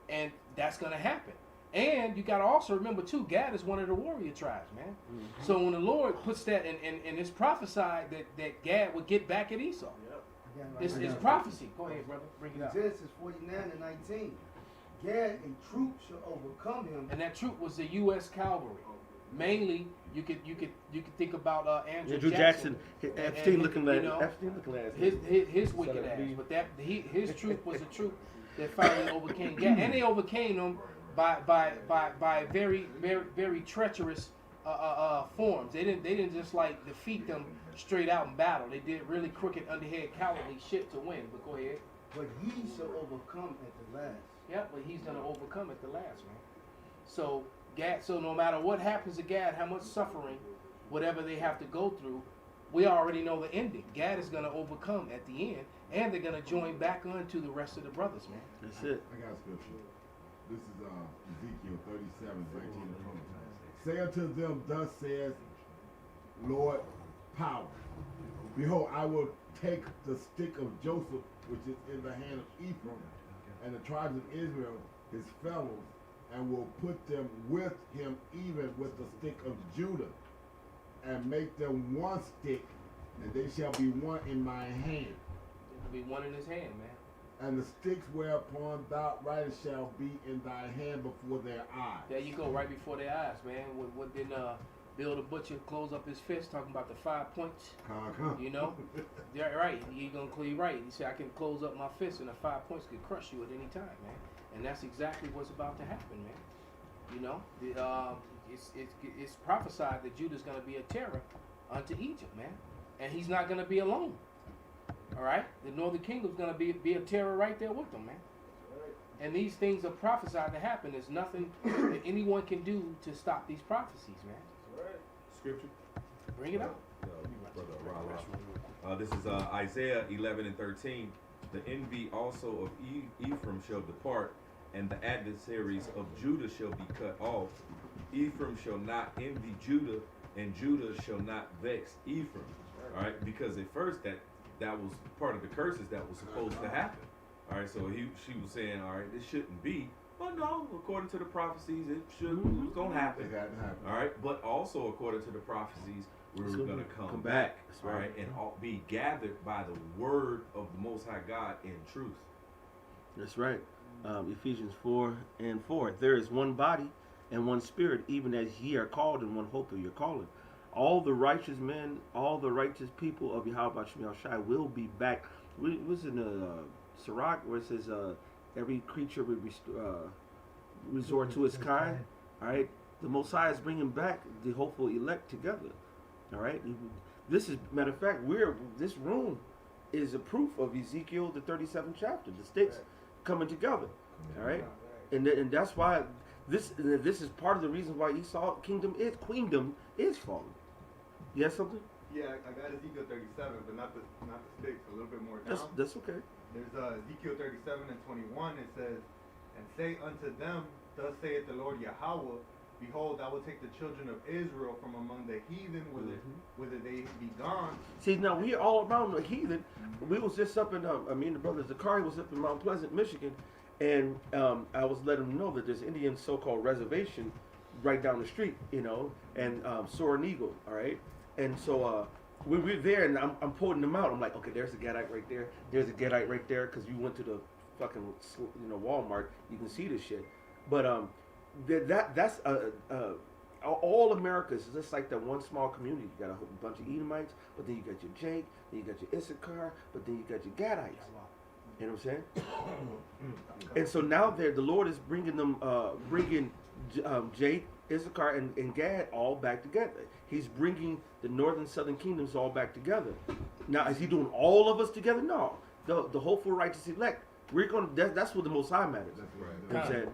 and that's gonna happen. And you gotta also remember too, Gad is one of the warrior tribes, man. Mm-hmm. So when the Lord puts that, and it's prophesied that Gad would get back at Esau. Yep. It's prophecy. Go ahead, brother. Bring it up. Genesis 49 and 19. Gad and troops shall overcome him. And that troop was the U.S. Cavalry. Mainly, you could think about Andrew Jackson. Epstein looking like his wicked ass. But his troop was a troop that finally overcame Gad, and they overcame them by very very very treacherous forms. They didn't just like defeat them straight out in battle. They did really crooked underhand cowardly shit to win. But go ahead. But he shall overcome at the last. Yeah, but he's gonna overcome at the last, man. So Gad, so no matter what happens to Gad, how much suffering, whatever they have to go through, we already know the ending. Gad is gonna overcome at the end, and they're gonna join back onto the rest of the brothers, man. That's it. I got scripture. This is Ezekiel 37, 19 and 20. Say unto them, thus says Lord power. Behold, I will take the stick of Joseph, which is in the hand of Ephraim, and the tribes of Israel, his fellows, and will put them with him even with the stick of Judah, and make them one stick, and they shall be one in my hand. It'll be one in his hand, man. And the sticks whereupon thou ridest shall be in thy hand before their eyes. There you go, right before their eyes, man. What did Bill the Butcher close up his fist talking about the 5 points? Yeah, right. You're gonna clear right. He said, I can close up my fist and the 5 points could crush you at any time, man. And that's exactly what's about to happen, man. It's prophesied that Judah's gonna be a terror unto Egypt, man. And he's not gonna be alone. All right? The northern kingdom's gonna be a terror right there with them, man. And these things are prophesied to happen. There's nothing that anyone can do to stop these prophecies, man. Scripture. Bring it up. This is Isaiah 11 and 13. The envy also of Ephraim shall depart, and the adversaries of Judah shall be cut off. Ephraim shall not envy Judah, and Judah shall not vex Ephraim. All right, because at first that was part of the curses that was supposed to happen. All right, so she was saying, all right, this shouldn't be. Well, no, according to the prophecies, it was going to happen. All right, but also according to the prophecies, we were going to come back. All right, and be gathered by the word of the Most High God in truth. That's right. Ephesians 4 and 4. There is one body and one spirit, even as ye are called in one hope of your calling. All the righteous men, all the righteous people of Yahweh Shemel Shai will be back. It was in Sirach where it says, every creature will resort to its kind. All right, The Most High is bringing back the hopeful elect together. All right. This is matter of fact. This room is a proof of Ezekiel the 37th chapter. The sticks coming together. All right. And that's why this is part of the reason why Esau queendom is falling. You have something? Yeah, I got Ezekiel 37, but not the sticks. A little bit more down. That's okay. There's Ezekiel 37 and 21. It says, "And say unto them, Thus saith the Lord Yahweh, Behold, I will take the children of Israel from among the heathen, whither they be gone." See, now we all around the heathen. We was just up in, me and the brother Zakari was up in Mount Pleasant, Michigan, and I was letting them know that there's Indian so-called reservation right down the street, and Soaring Eagle, all right? And so we were there, and I'm pulling them out. I'm like, okay, there's a Gadite right there. There's a Gadite right there, because you went to the fucking, Walmart. You can see this shit. But that's all America is just like that one small community. You got a bunch of Edomites, but then you got your Jake, then you got your Issachar, but then you got your Gadites. You know what I'm saying? And so now the Lord is bringing them, Jake, Issachar, and Gad all back together. He's bringing the northern southern kingdoms all back together. Now, is he doing all of us together? No. The hopeful righteous elect. We're going. That's what the Most High matters. That's right. You know what I'm saying?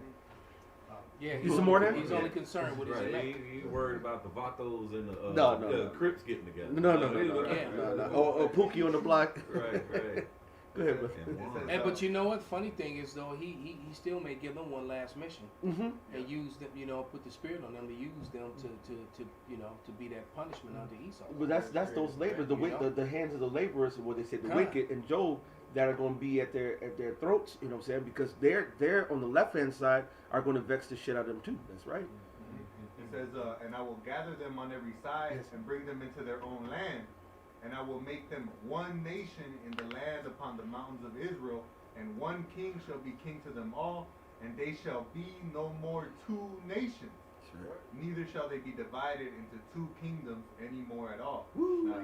Yeah, You some more there? He's only concerned with his Right. elect. He worried about the Vatos and the No. Crips getting together. No. Yeah. Or Pookie on the block. Right. Go ahead, brother. But you know what? Funny thing is though, he still may give them one last mission Mm-hmm. and use them, put the spirit on them to use them to be that punishment unto Esau. But that's those laborers, the hands of the laborers, what they say, the wicked and Job, that are going to be at their throats. You know what I'm saying? Because they're on the left hand side are going to vex the shit out of them too. That's right. It says, "And I will gather them on every side and bring them into their own land. And I will make them one nation in the land upon the mountains of Israel, and one king shall be king to them all, and they shall be no more two nations. Sure. Neither shall they be divided into two kingdoms anymore at all." Woo. Now,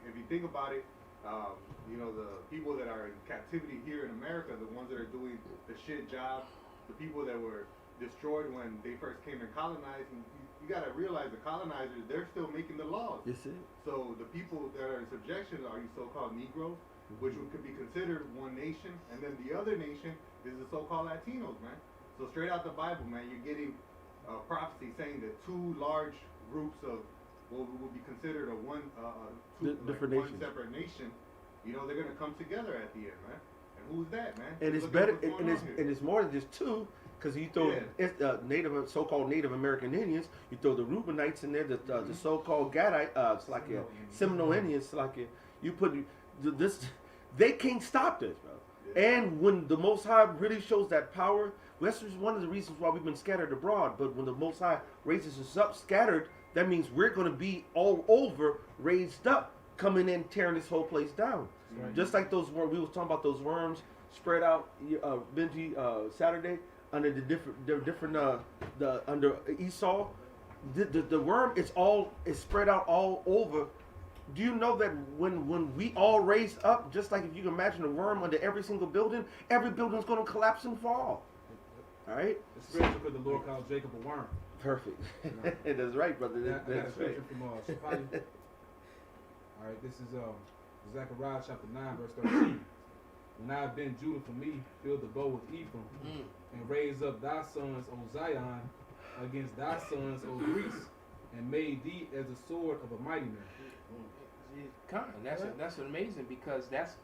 if you think about it, the people that are in captivity here in America, the ones that are doing the shit job, the people that were destroyed when they first came and colonized, and you got to realize the colonizers, they're still making the laws. Yes, it. So the people that are in subjection are you so-called Negroes, which could be considered one nation, and then the other nation is the so-called Latinos, man. So straight out the Bible, man, you're getting prophecy saying that two large groups of what will be considered Different one nations. separate nation, they're gonna come together at the end, man. And who's that, man? And it's Look at better, what's going and on here. it's more than just two, because you throw so-called Native American Indians, you throw the Reubenites in there, the so-called Gadite, Seminole Indians, you put this, they can't stop this, bro. Yeah. And when the Most High really shows that power, that's just one of the reasons why we've been scattered abroad. But when the Most High raises us up, scattered, that means we're going to be all over, raised up, coming in, tearing this whole place down. Right. Just like those worms, we was talking about those worms spread out, Benji, Saturday, under under Esau. The worm is spread out all over. Do you know that when we all raise up, just like if you can imagine a worm under every single building, every building's going to collapse and fall. All right? It's spiritual because the Lord called Jacob a worm. Perfect. That's right, brother. I got a That's right. scripture from Shapali. All right, this is Zechariah chapter 9, verse 13. When I have been Judah for me, fill the bow with Ephraim, and raise up thy sons, O Zion, against thy sons, O Greece, and made thee as the sword of a mighty man. That's amazing, because that's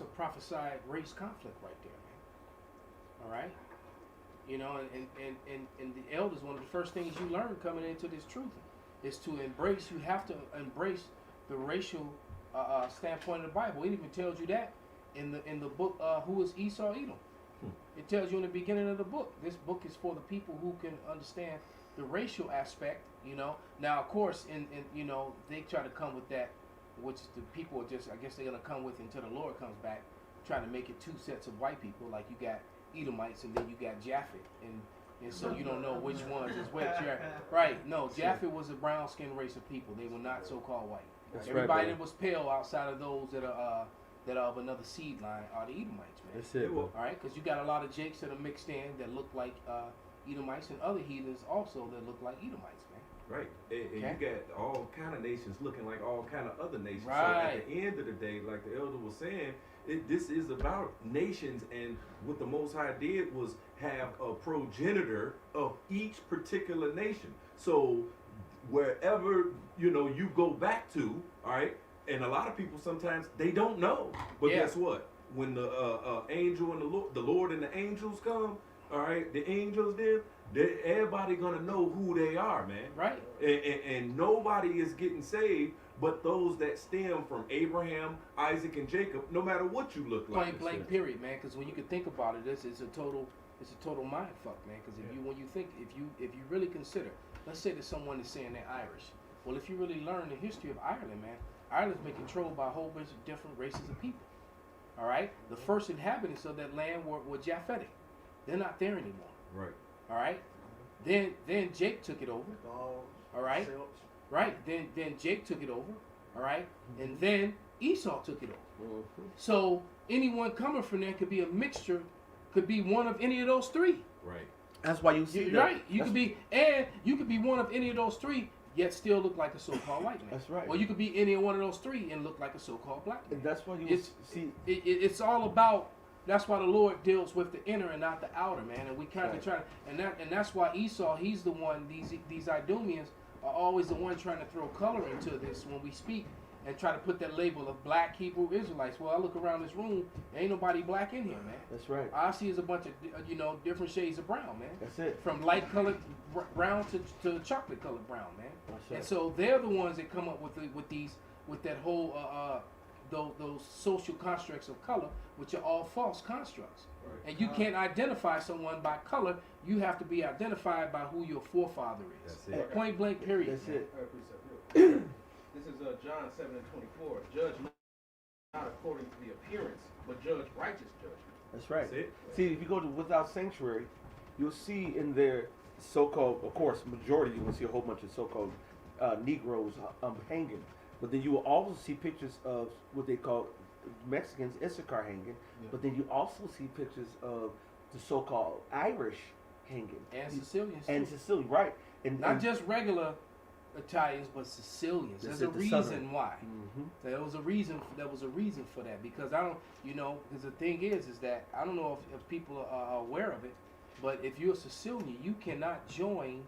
a prophesied race conflict right there, man. All right, and the elders, one of the first things you learn coming into this truth is to embrace. You have to embrace the racial standpoint of the Bible. It even tells you that in the book, who is Esau Edom. It tells you in the beginning of the book. This book is for the people who can understand the racial aspect. Now of course, they try to come with that, which the people are just, I guess they're gonna come with until the Lord comes back, trying to make it two sets of white people. Like you got Edomites and then you got Japhet, and so you don't know which ones is which. Right? No, Japhet was a brown skinned race of people. They were not so-called white. That's Everybody right, that was pale outside of those that are of another seed line are the Edomites, man. That's it, bro. All right, because you got a lot of Jakes that are mixed in that look like Edomites and other heathens also that look like Edomites, man. Right, and Okay. you got all kind of nations looking like all kind of other nations. So Right. at the end of the day, like the elder was saying, this is about nations, and what the Most High did was have a progenitor of each particular nation. So wherever you go back to, all right, and a lot of people sometimes they don't know, but Yeah. guess what? When the angel and the Lord and the angels come, all right, the angels did. Everybody gonna know who they are, man. Right. And nobody is getting saved but those that stem from Abraham, Isaac, and Jacob. No matter what you look like. Point blank, period, man. Because when you can think about it, it's a total mind fuck, man. Because if you really consider, let's say that someone is saying they're Irish. Well, if you really learn the history of Ireland, man, Ireland's been controlled by a whole bunch of different races of people. All right, the first inhabitants of that land were Japhetic. They're not there anymore. Right. All right. Then Jake took it over. Dogs, All right. Celts. Right. Then Jake took it over. All right. And then Esau took it over. Mm-hmm. So anyone coming from there could be a mixture, could be one of any of those three. Right. That's why you see You're that. right. You could be one of any of those three, yet still look like a so-called white man. That's right. Or you could be any one of those three and look like a so-called black man. And that's why you It's see. it's all about. That's why the Lord deals with the inner and not the outer, man. And we kind of Right. try, and that's why Esau, he's the one. These Idumeans are always the one trying to throw color into this when we speak and try to put that label of black Hebrew Israelites. Well, I look around this room, there ain't nobody black in here, man. That's right. All I see is a bunch of different shades of brown, man. That's it. From light colored brown to chocolate colored brown, man. That's And right. so they're the ones that come up with that whole those social constructs of color, which are all false constructs. Right. And you can't identify someone by color. You have to be identified by who your forefather is. That's it. Point blank. Period. That's man. it. All right, precept, real. This is John 7:24. Judge not according to the appearance, but judge righteous judgment. That's right. That's it. See, if you go to Without Sanctuary, you'll see in their so-called, of course, majority, you will see a whole bunch of so-called Negroes hanging. But then you will also see pictures of what they call Mexicans, Issachar hanging. But then you also see pictures of the so-called Irish hanging. And Sicilians. And too. Sicilian, right. And Not just regular Italians, but Sicilians. That's There's a it, the reason southern. why. Mm-hmm. There was a reason for that, because I don't, because the thing is that I don't know if people are aware of it, but if you're a Sicilian, you cannot join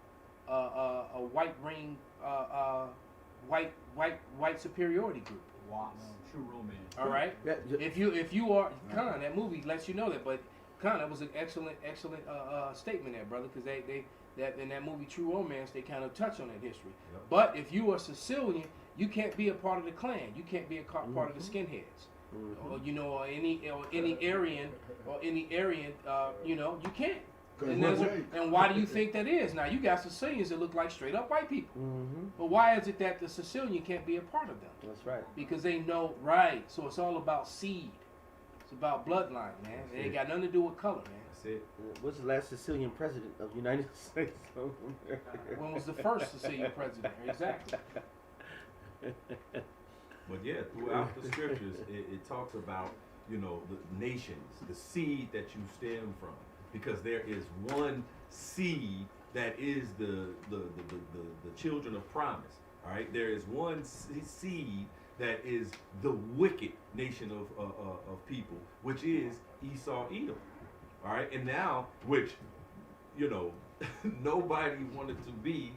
a white ring, white superiority group. True romance. All right. Yeah, If you are Khan, that movie lets you know that. But Khan, that was an excellent statement there, brother, because that in that movie True Romance they kind of touch on that history. Yep. But if you are Sicilian, you can't be a part of the clan. You can't be a part of the skinheads. Mhm. Or any Aryan you can't. And why do you think that is? Now you got Sicilians that look like straight up white people. Mm-hmm. But why is it that the Sicilian can't be a part of them? That's right. Because they know, right. So it's all about seed. It's about bloodline, man. That's It ain't it. got nothing to do with color, man. That's it. What's the last Sicilian president of the United States of America? When was the first Sicilian president? Exactly. But yeah, throughout the scriptures, it talks about, the nations, the seed that you stem from, because there is one seed that is the children of promise. All right, there is one seed that is the wicked nation of people, which is Esau, Edom. All right, and now, which nobody wanted to be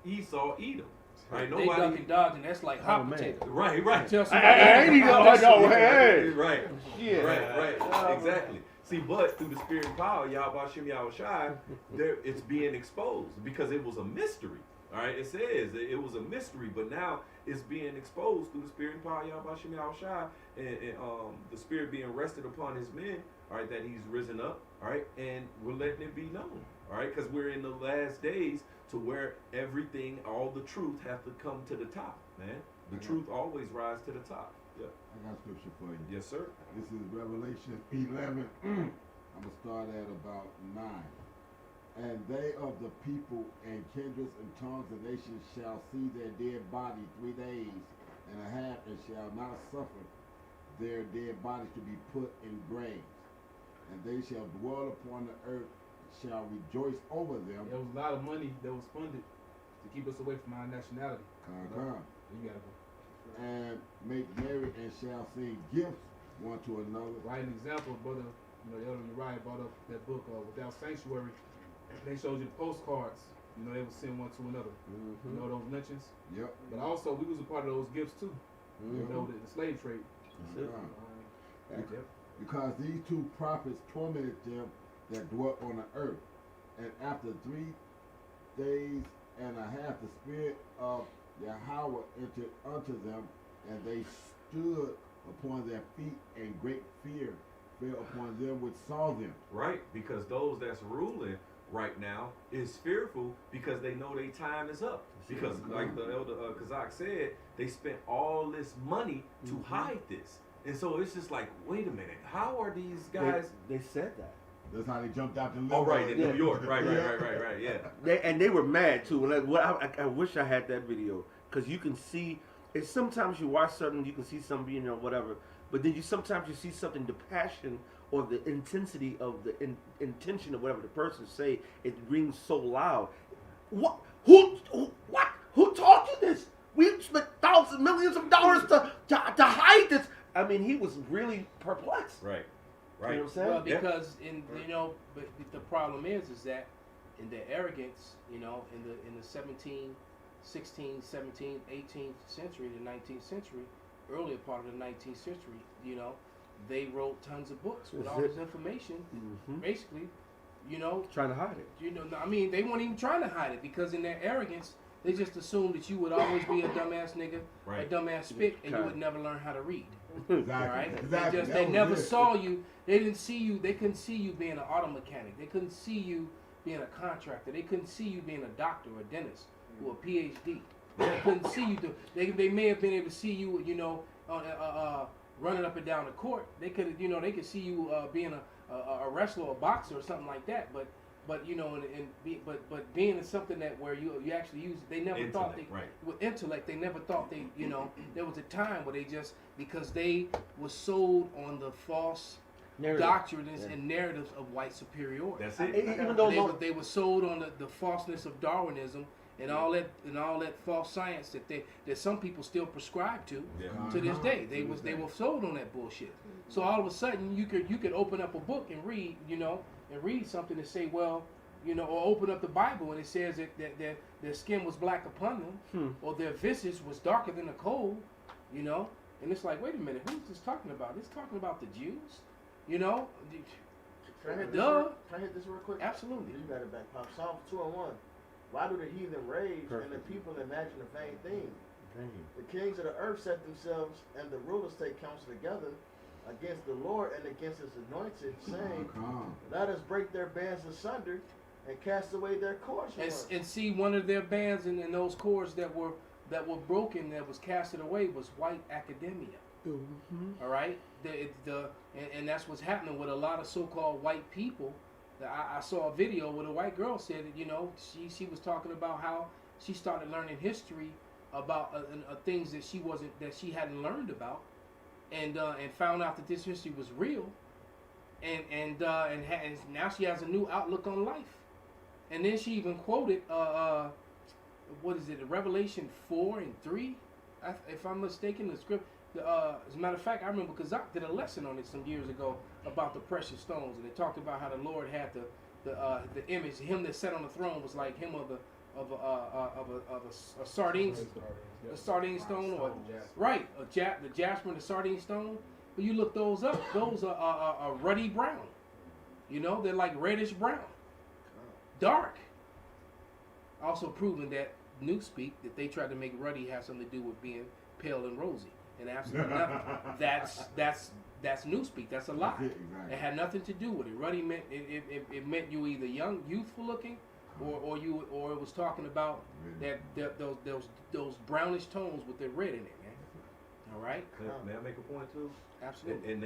Esau, Edom. Right, They duck and dodge, and that's like hot man. potato. Right. Tell I somebody- ain't even know. Hey. Right. Yeah. Right. Exactly. See, but through the spirit and power, Yahweh Shem Yahweh Shai, it's being exposed because it was a mystery. All right, it says it was a mystery, but now it's being exposed through the spirit and power, Yahweh Shem Yahweh Shai, and the spirit being rested upon his men. All right, that he's risen up. All right, and we're letting it be known. All right, because we're in the last days to where everything, all the truth, have to come to the top, man. The truth always rise to the top. Yeah. I got scripture for you. Yes, sir. This is Revelation 11. I'm going to start at about 9. And they of the people and kindreds and tongues and nations shall see their dead body 3 days and a half, and shall not suffer their dead bodies to be put in graves. And they shall dwell upon the earth shall rejoice over them. There was a lot of money that was funded to keep us away from our nationality. You gotta go. And make merry and shall sing gifts one to another. Right, an example, brother, Elder Uriah brought up that book, Without Sanctuary. They showed you the postcards. They would send one to another. Those lynchings. Yep. But also, we was a part of those gifts too. The slave trade. Because these two prophets tormented them that dwelt on the earth, and after 3 days and a half, the Spirit of Yahweh entered unto them, and they stood upon their feet, and great fear fell upon them which saw them. Right, because those that's ruling right now is fearful because they know their time is up. Because like the elder Kazak said, they spent all this money to hide this. And so it's just like, wait a minute, how are these guys? They said that. That's how they jumped out the limo. Oh, right, in New York. Right, yeah. They were mad too. Like, I wish I had that video, because you can see. It's sometimes you watch something, you can see something, whatever. But then sometimes you see something, the passion or the intensity of the intention of whatever the person say, it rings so loud. What? Who taught you this? We spent thousands, millions of dollars to hide this. I mean, he was really perplexed. Right. You know what I'm saying? Well, because but the problem is that in their arrogance, in the 17, 16, 17, 18th century, the 19th century, earlier part of the 19th century, they wrote tons of books with all this information, basically, trying to hide it. I mean, they weren't even trying to hide it, because in their arrogance, they just assumed that you would always be a dumbass nigga, a dumbass spick, and you would never learn how to read. Exactly. Right? Exactly. They never saw you. They didn't see you. They couldn't see you being an auto mechanic. They couldn't see you being a contractor. They couldn't see you being a doctor or a dentist or a PhD. They couldn't see you. They may have been able to see you, running up and down the court. They could, they could see you being a wrestler or a boxer or something like that. But being in something that where you actually use it, they never thought they with intellect. They never thought they, there was a time where they just, because they were sold on the false doctrines and narratives of white superiority. That's it. Even though they were sold on the falseness of Darwinism and all that false science that some people still prescribe to this day. They were sold on that bullshit. So all of a sudden you could open up a book and read, and read something and say, well, or open up the Bible and it says that their skin was black upon them, or their visage was darker than the coal, and it's like, wait a minute, who's this talking about? It's talking about the Jews, Can I hit this real quick? Absolutely. You got it back, Pop. Psalm 2:1. Why do the heathen rage and the people imagine a vain thing? The kings of the earth set themselves and the rulers take counsel together against the Lord and against his anointed, saying, let us break their bands asunder and cast away their cords. And see, one of their bands and those cords that were broken, that was casted away, was white academia. All right, and that's what's happening with a lot of so-called white people. I saw a video where a white girl said that, she was talking about how she started learning history about things that she hadn't learned about, and found out that this history was real, and now she has a new outlook on life. And then she even quoted what is it, Revelation 4:3, if I'm mistaken, the script. As a matter of fact, I remember Kazak did a lesson on it some years ago about the precious stones, and it talked about how the Lord had the image. Him that sat on the throne was like him of a sardine, a sardine stone, or the jasper and the sardine stone. But you look those up; those are ruddy brown. They're like reddish brown, dark. Also proving that Newspeak, that they tried to make ruddy have something to do with being pale and rosy. And absolutely nothing. That's Newspeak. That's a lie. Exactly. It had nothing to do with it. Ruddy meant it meant you either young, youthful looking, or it was talking about those brownish tones with the red in it, man. All right. May I make a point too? Absolutely. And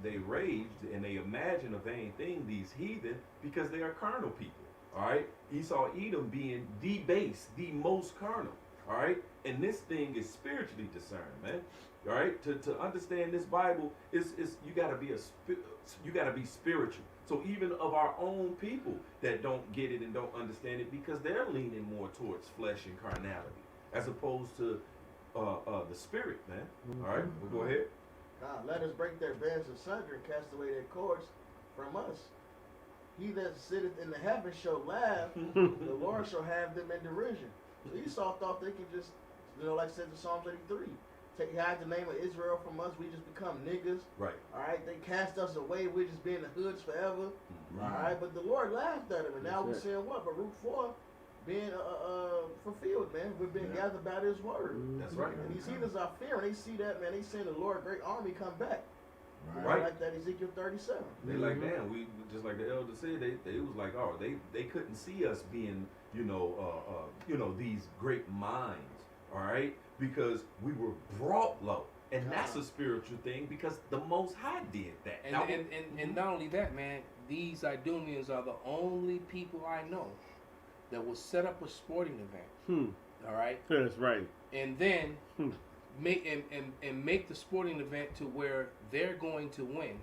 they raged and they imagined a vain thing, these heathen, because they are carnal people. All right. Esau, Edom being the base, the most carnal. All right, and this thing is spiritually discerned, man. All right, to understand this Bible is you gotta be spiritual. So even of our own people that don't get it and don't understand it because they're leaning more towards flesh and carnality as opposed to the spirit, man. Mm-hmm. All right, well, go ahead. God, let us break their bands asunder and cast away their cords from us. He that sitteth in the heavens shall laugh, the Lord shall have them in derision. So Esau thought they can just, like it says in Psalm 33, hide the name of Israel from us, we just become niggas. Right. Alright, they cast us away, we just be in the hoods forever. Right. Alright, but the Lord laughed at them, and now we're That's it. seeing what? Baruch 4 being fulfilled, man. We've been gathered by his word. That's right. And these heathens are fearing. They see that, man. They seeing the Lord, great army come back. Right. Like that Ezekiel 37. They like, man, we just like the elder said, they was like, oh, they couldn't see us being, these great minds, all right, because we were brought low, and that's a spiritual thing because the Most High did that. And not only that, man, these Idumeans are the only people I know that will set up a sporting event. All right. That's right. And then make the sporting event to where they're going to win,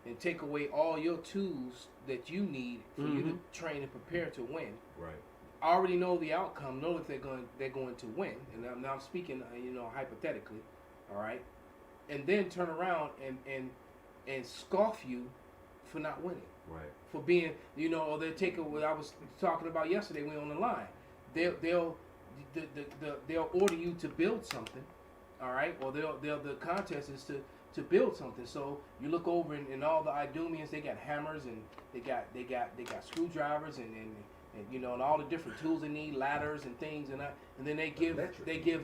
and take away all your tools that you need for you to train and prepare to win. Right. I already know the outcome. Know that they're going to win, and I'm speaking, hypothetically. All right. And then turn around and scoff you for not winning. Right. For being, or they'll take what I was talking about yesterday when we were on the line. They'll order you to build something, all right? Or the contest is to build something. So you look over and all the Idumeans, they got hammers and they got screwdrivers and all the different tools they need, ladders and things, and then they give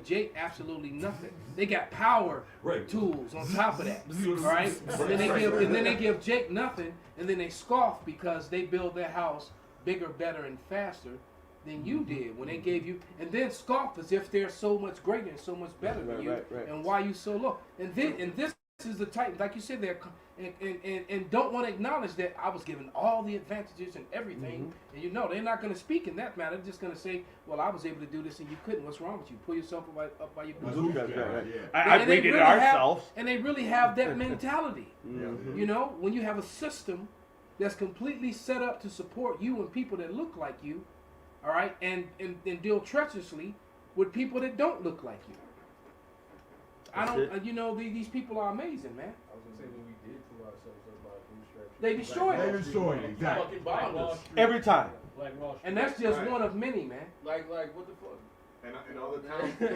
Jake absolutely nothing. They got power tools on top of that, all right? And then they give Jake nothing, and then they scoff because they build their house bigger, better, and faster than you did when they gave you, and then scoff as if they're so much greater and so much better than you, and why you so low. And this is the type, like you said, they're and don't want to acknowledge that I was given all the advantages and everything, and they're not going to speak in that matter. They're just going to say, well, I was able to do this and you couldn't. What's wrong with you? Pull yourself up by your bootstraps. I rated it ourselves. And they really have that mentality. When you have a system that's completely set up to support you and people that look like you, all right, and deal treacherously with people that don't look like you. These people are amazing, man. I was gonna say when we did pull ourselves up by bootstraps. They destroyed They us. destroyed it, exactly. Every time. Like Wall Street. And that's just one of many, man. Like what the fuck? And all the towns too,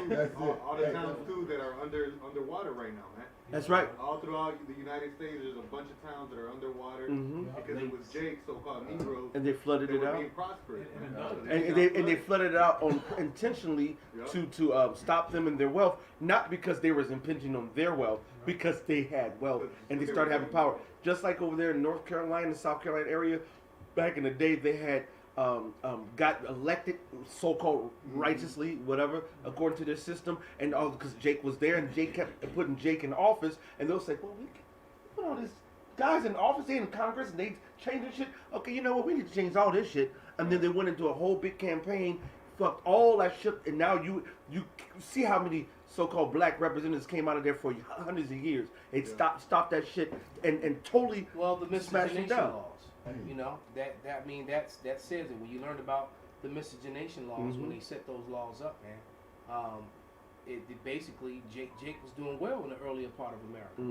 all the towns too that are underwater right now, man. That's right. All throughout the United States, there's a bunch of towns that are underwater because it was Jake, so-called Negroes, and they flooded it were out. being prosperous. And they flooded it out intentionally to stop them in their wealth, not because they was impinging on their wealth, because they had wealth and they started having power. Just like over there in North Carolina, and South Carolina area, back in the day, they had got elected so-called righteously, whatever, according to their system, and all because Jake was there, and Jake kept putting Jake in office, and they'll say, well, we put all these guys in office, they in Congress, and they changing shit. Okay, you know what? We need to change all this shit. And then they went into a whole big campaign, fucked all that shit, and now you see how many so-called black representatives came out of there for hundreds of years. They stopped that shit and totally the smashed it miscegenation down. laws. That says it. When you learned about the miscegenation laws, when they set those laws up, man, it basically Jake was doing well in the earlier part of America,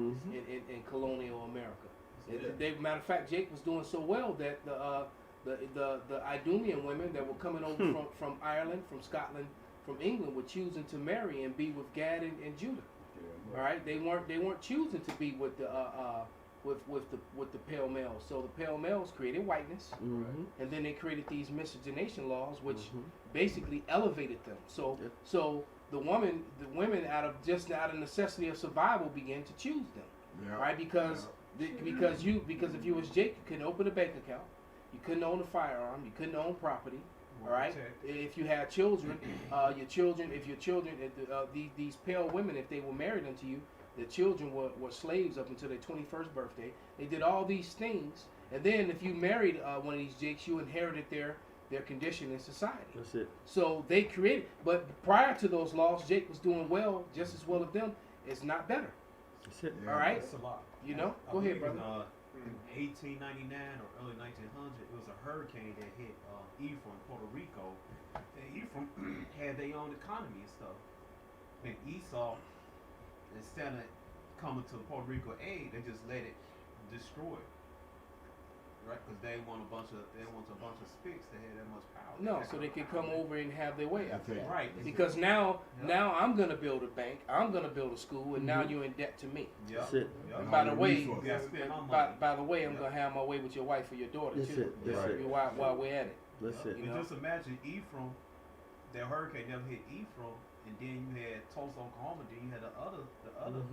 in colonial America. Matter of fact, Jake was doing so well that the Idumean women that were coming over from Ireland, from Scotland, from England were choosing to marry and be with Gad and Judah. All right, they weren't choosing to be with the pale males. So the pale males created whiteness, and then they created these miscegenation laws, which basically elevated them. So the women out of necessity of survival began to choose them, right? Because if you was Jake, you couldn't open a bank account, you couldn't own a firearm, you couldn't own property. All right. If you had children, these pale women, if they were married unto you, the children were slaves up until their 21st birthday. They did all these things, and then if you married one of these Jakes, you inherited their condition in society. That's it. So they created, but prior to those laws, Jake was doing well, just as well as them. It's not better. That's it. All right. That's a lot. Go ahead, brother. in 1899 or early 1900, it was a hurricane that hit Ephraim, Puerto Rico. And Ephraim had their own economy and stuff. And Esau, instead of coming to Puerto Rico aid, they just let it destroy it. Right? Because they want a bunch of spics that had that much power. No, so they can come over and have their way after that. Right. Because now I'm gonna build a bank, I'm gonna build a school, and now you're in debt to me. Yeah. That's it. And by the way, by the way, I'm gonna have my way with your wife or your daughter That's too. it. That's it. While we're at it. That's it. You And know? just imagine Ephraim, that hurricane never hit Ephraim, and then you had Tulsa, Oklahoma, then you had the other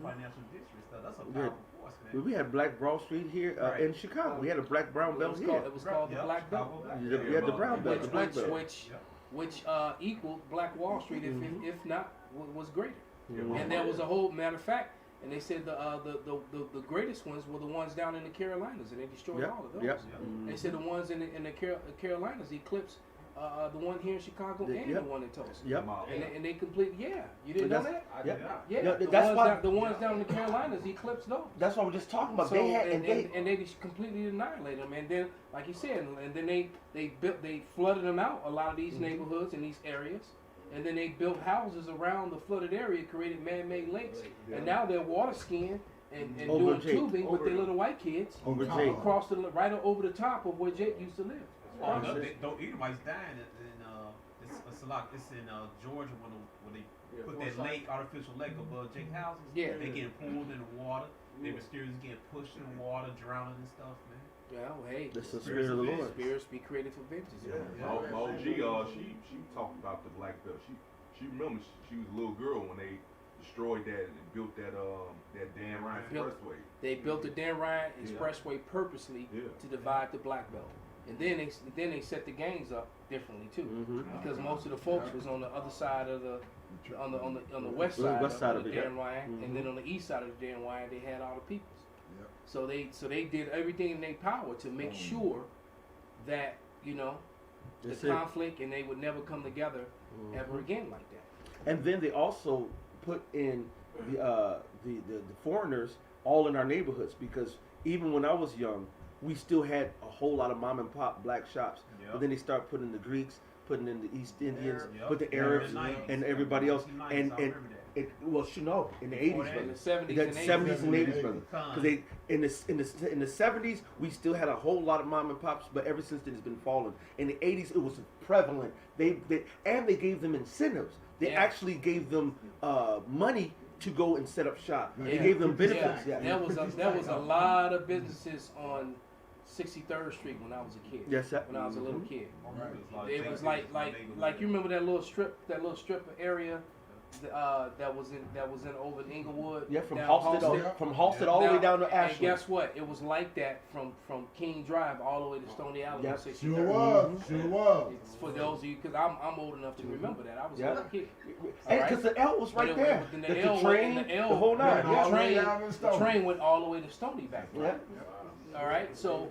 financial districts. That's a powerful force, man. We had Black Broad Street here in Chicago. We had a Black Brown Belt here. It was called the Black Belt. We had the Brown Belt, the Black Belt. Which equaled Black Wall Street, if not was greater. Mhm. And there was a whole matter of fact, and they said the greatest ones were the ones down in the Carolinas, and they destroyed all of those. Yep. They said the ones in the Carolinas eclipsed the one here in Chicago and the one in Tulsa. Yep. And they completely, you didn't know that? I did not. Yeah, Yeah, the that's ones why- the ones down in the Carolinas eclipsed those. That's what we're just talking about. So, They had and they just completely annihilated them, and then, like you said, and then they flooded them out, a lot of these neighborhoods and these areas, and then they built houses around the flooded area, created man-made lakes, and now they're water skiing and doing tubing with their little white kids across right over the top of where Jake used to live. Don't Edomites dying it's in Georgia when they put that lake, artificial lake above Jake houses. Yeah. They getting pulled in the water. They mysteriously getting pushed in the water, drowning and stuff, man. Yeah, well, hey, That's the spirit of the Lord. Spirits be created for vengeance. My OG, she talked about the Black Belt. She remembers she was a little girl when they destroyed that and built that Dan Ryan Expressway. They built the Dan Ryan Expressway purposely to divide the Black Belt, and then they set the gangs up differently too, because most of the folks was on the other side of on the west side of the Dan Ryan, and then on the east side of the Dan Ryan they had all the peoples. So they did everything in their power to make sure that the conflict and they would never come together ever again like that. And then they also put in the foreigners all in our neighborhoods, because even when I was young, we still had a whole lot of mom and pop black shops. But then they start putting the Greeks, putting in the East Indians, put the Arabs and everybody else, and in the 80s, in the 70s and 70s and 80s, brother. Because they in the 70s we still had a whole lot of mom and pops, but ever since then it's been falling. In the 80s it was prevalent. They gave them incentives. They actually gave them money to go and set up shop. They gave them benefits. There was a lot of businesses on 63rd Street when I was a kid. Yes, sir. When I was a little kid. It was like you remember that little strip area that was in over in Inglewood. Yeah, from Halsted all the way down to Ashland. And guess what? It was like that from King Drive all the way to Stony Island. Yep. 63rd. Sure was. It's for those of you, because I'm old enough to remember that. I was a little kid. And because the L was right there. The train, the whole nine. The train went all the way to Stony back. Right? All right. So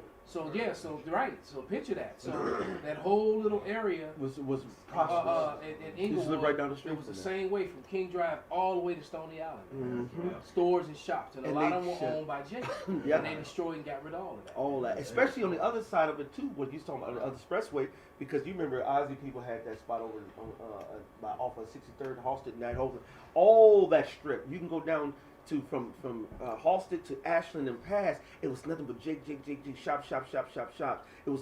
picture that. So that whole little area was prosperous. In Inglewood, right down the street. It was the same way from King Drive all the way to Stony Island. Stores and shops, and a lot of them were owned by Jake. And they destroyed and got rid of all of that. All that, especially on the other side of it too. What he's talking about, the other expressway, because you remember Ozzy people had that spot over off of 63rd, Halsted, Nighthawk, all that strip. You can go down to from Halsted to Ashland and past. It was nothing but Jake, shop. It was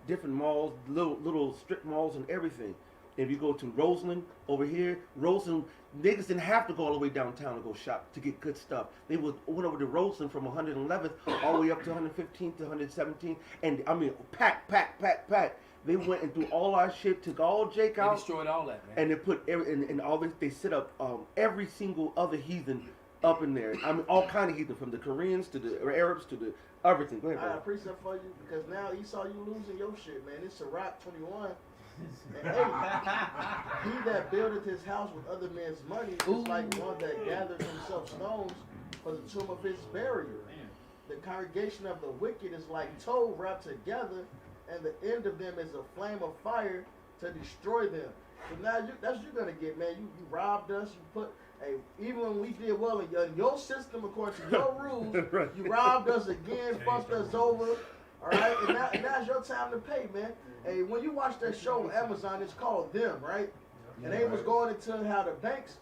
different malls, little strip malls and everything. If you go to Roseland over here, Roseland, niggas didn't have to go all the way downtown to go shop to get good stuff. They went over to Roseland from 111th all the way up to 115th to 117th, and I mean pack. They went and threw all our shit, took all Jake out. They destroyed all that, man. And they put they set up every single other heathen up in there. I mean, all kind of heathen, from the Koreans to the Arabs to the everything. Go ahead, I bro. appreciate that for you, because now Esau, you losing your shit, man. It's Sirach 21. And hey, he that buildeth his house with other men's money is like one that gathers himself stones for the tomb of his burial. The congregation of the wicked is like tow wrapped together, and the end of them is a flame of fire to destroy them. So now that's what you're gonna get, man. You robbed us. Hey, even when we did well in your system, according to your rules, Right. you robbed us again, fucked us over. All right, and now's your time to pay, man. Hey, when you watch that show on Amazon, it's called Them, right? And they was going into how the banks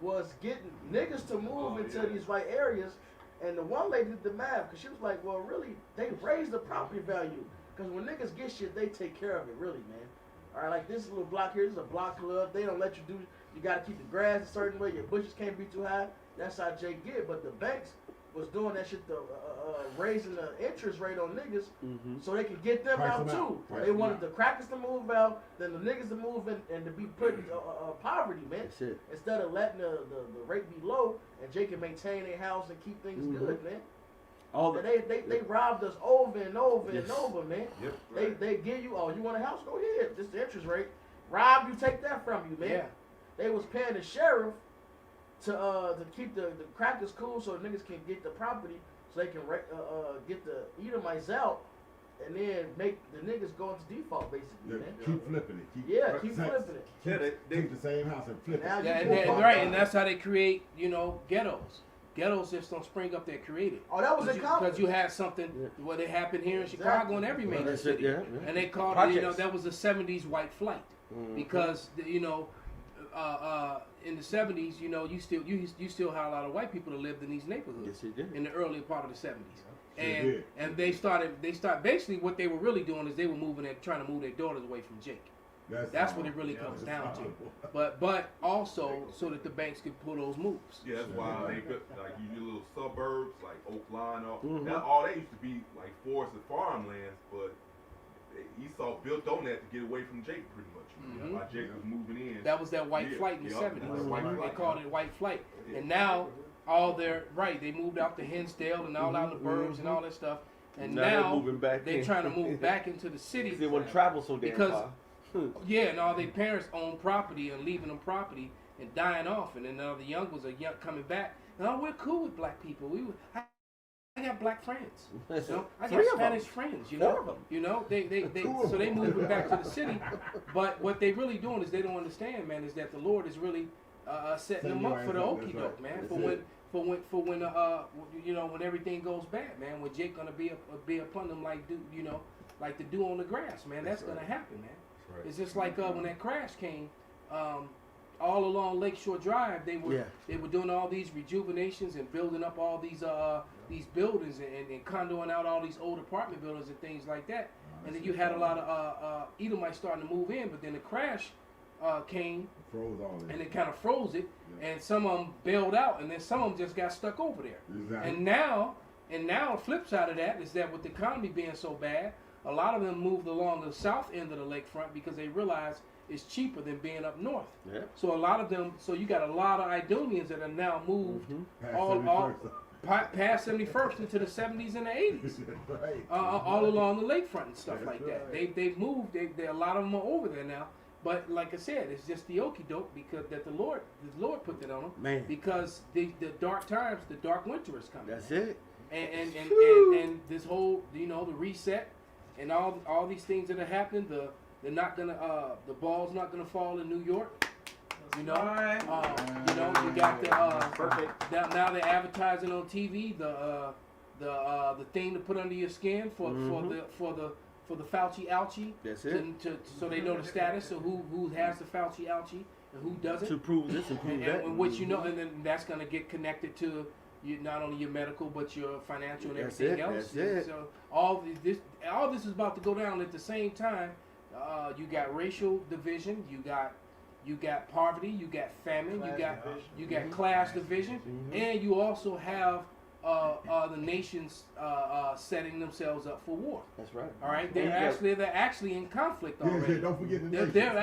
was getting niggas to move into these right areas. And the one lady did the math, because she was like, well, really, they raised the property value. Because when niggas get shit, they take care of it, really, man. All right, like this little block here, this is a block club. They don't let you do, you got to keep the grass a certain way. Your bushes can't be too high. That's how Jake get. But the banks was doing that shit, raising the interest rate on niggas so they can get them Price out them too. out. Price They them wanted out. the crackers to move out, then the niggas to move in and to be put in poverty, man. That's it. Instead of letting the rate be low and Jake can maintain their house and keep things good, man. All the, They robbed us over and over and over, man. Yep. They give you, oh, you want a house? Go ahead. This the interest rate. Rob you, take that from you, man. Yeah. They was paying the sheriff to keep the crackers cool so niggas can get the property so they can get the Edomites out and then make the niggas go into default, basically, Yeah, man. keep flipping it. Keep flipping it. Yeah, Take the same house and flip Now it. you Yeah, pull and five right, dollars. and that's how they create, ghettos. Ghettos just don't spring up; they're created. Oh, that was a Because compliment. you had something what it happened here in Chicago and every major that's it, city, yeah. and they called Projects. it, that was the '70s white flight, because in the '70s, you still had a lot of white people that lived in these neighborhoods Yes, it did. in the earlier part of the '70s. Sure did. And they started basically what they were really doing is they were trying to move their daughters away from Jake. That's what it really comes down to. But also so that the banks could pull those moves. Yeah, that's why they put like you little suburbs like Oakland. All they used to be like forests and farmlands, but Esau built on that to get away from Jake pretty much. While Jake was moving in. That was that white flight in the That was '70s. white They flight. called it white flight. Yeah. And now they moved out to Hinsdale and all out in the burbs and all that stuff. And Now they're now moving back they're in. trying to move back into the city. They want to travel so damn Because- far. Yeah, and all their parents own property and leaving them property and dying off, and then the young ones are coming back. No, we're cool with black people. I got black friends. I got Three of Spanish them. friends. Four of them. They so they moving back to the city. But what they really doing is they don't understand, man, is that the Lord is really setting them up for the okie doke, man. When everything goes bad, man. When Jake gonna be upon them like the dew on the grass, man. That's gonna happen, man. Right. It's just like when that crash came, all along Lakeshore Drive, they were doing all these rejuvenations and building up all these buildings and condoing out all these old apartment buildings and things like that. And then you had a lot of Edomites starting to move in, but then the crash came Froze all this. and it kind of froze it, and some of them bailed out, and then some of them just got stuck over there. Exactly. And now the flip side of that is that with the economy being so bad, a lot of them moved along the south end of the lakefront because they realized it's cheaper than being up north. Yeah. So a lot of them, so you got a lot of Idumeans that are now moved past 71st into the 70s and the 80s, Right. all along the lakefront and stuff like that. They've moved. A lot of them are over there now. But like I said, it's just the okie doke because that the Lord put that on them. Man. Because the dark times, the dark winter is coming. That's it. And this whole the reset and all these things that are happening, they're not gonna the ball's not gonna fall in New York. You got the now they're advertising on TV the thing to put under your skin for the Fauci ouchie. That's it. So they know the status of who has the Fauci ouchie and who doesn't. To prove this and prove that. And what and then that's gonna get connected to not only your medical but your financial and That's everything it, else. that's it. So all this is about to go down at the same time. You got racial division, you got poverty, you got famine, you got class division, and you also have the nations setting themselves up for war. That's right. All right, they're actually in conflict already. Yeah, don't forget the They're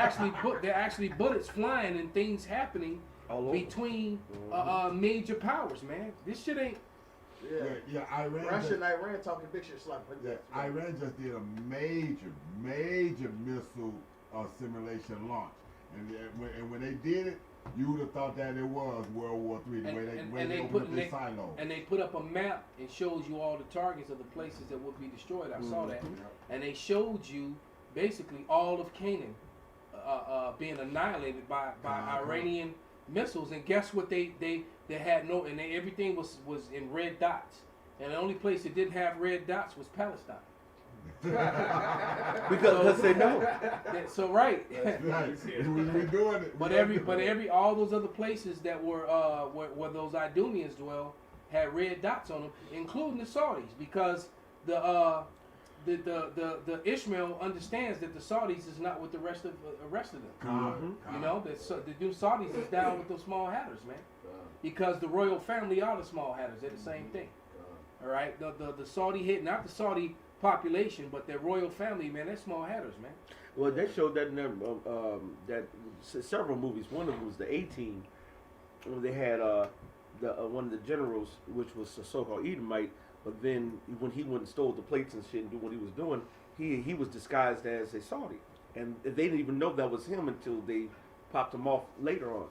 actually bullets flying and things happening All over. between major powers, man. This shit ain't. Yeah, Iran. Russia and Iran talking big shit like that. Iran just did a major missile simulation launch, and when they did it, you would have thought that it was World War III. The way they opened up their silos. And they put up a map and shows you all the targets of the places that would be destroyed. I saw that, and they showed you basically all of Canaan being annihilated by Iranian missiles, and guess what? They had no, and everything was in red dots, and the only place that didn't have red dots was Palestine. because they know. So right. That's right. We're doing it. But all those other places that were where those Idumeans dwell had red dots on them, including the Saudis, because the Ishmael understands that the Saudis is not with the rest of them. You know, the new Saudis is down with those small hatters, man, because the royal family are the small hatters. They're the same thing. All right, the Saudi hit, not the Saudi population, but their royal family, man, they're small hatters, man. Well, they showed that in that several movies. One of them was the 18. They had one of the generals, which was a so-called Edomite, but then when he went and stole the plates and shit and do what he was doing, he was disguised as a Saudi, and they didn't even know that was him until they popped him off later on.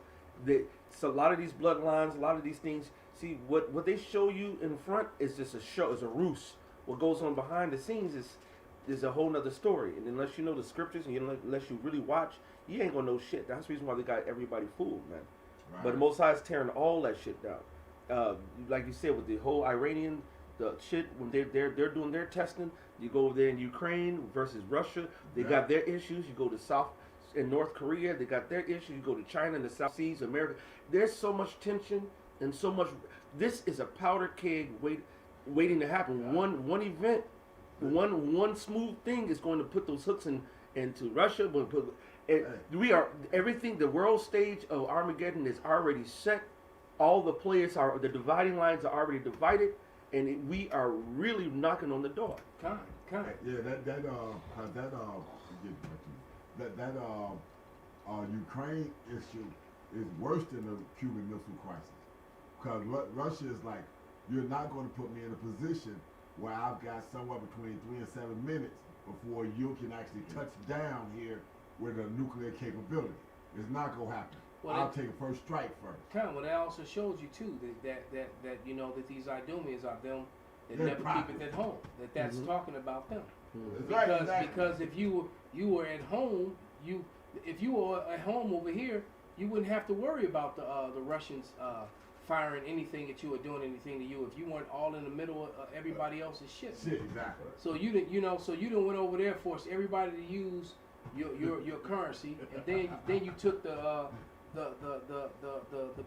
So a lot of these bloodlines, a lot of these things. See, what they show you in front is just a show, is a ruse. What goes on behind the scenes is a whole nother story. And unless you know the scriptures and unless you really watch, you ain't gonna know shit. That's the reason why they got everybody fooled, man. Right. But the Most High is tearing all that shit down. Like you said, with the whole Iranian shit, when they're doing their testing, you go over there in Ukraine versus Russia, they got their issues. You go to South and North Korea, they got their issues. You go to China and the South Seas, America. There's so much tension and so much. This is a powder keg waiting to happen. One event, one smooth thing is going to put those hooks into Russia. We are everything. The world stage of Armageddon is already set. All the players are, the dividing lines are already divided, and we are really knocking on the door. Kind. Yeah, that Ukraine issue is worse than the Cuban Missile Crisis, because Russia is like, you're not going to put me in a position where I've got somewhere between 3 and 7 minutes before you can actually touch down here with a nuclear capability. It's not going to happen. Well, I'll take a first strike first. Well, that also shows you too that you know that these Idumeans are them that never keep it at home. That's talking about them. Because if you were at home, if you were at home over here, you wouldn't have to worry about the Russians firing anything at you or doing anything to you if you weren't all in the middle of everybody else's shit. Exactly. So you didn't went over there, forced everybody to use your currency, and then you took the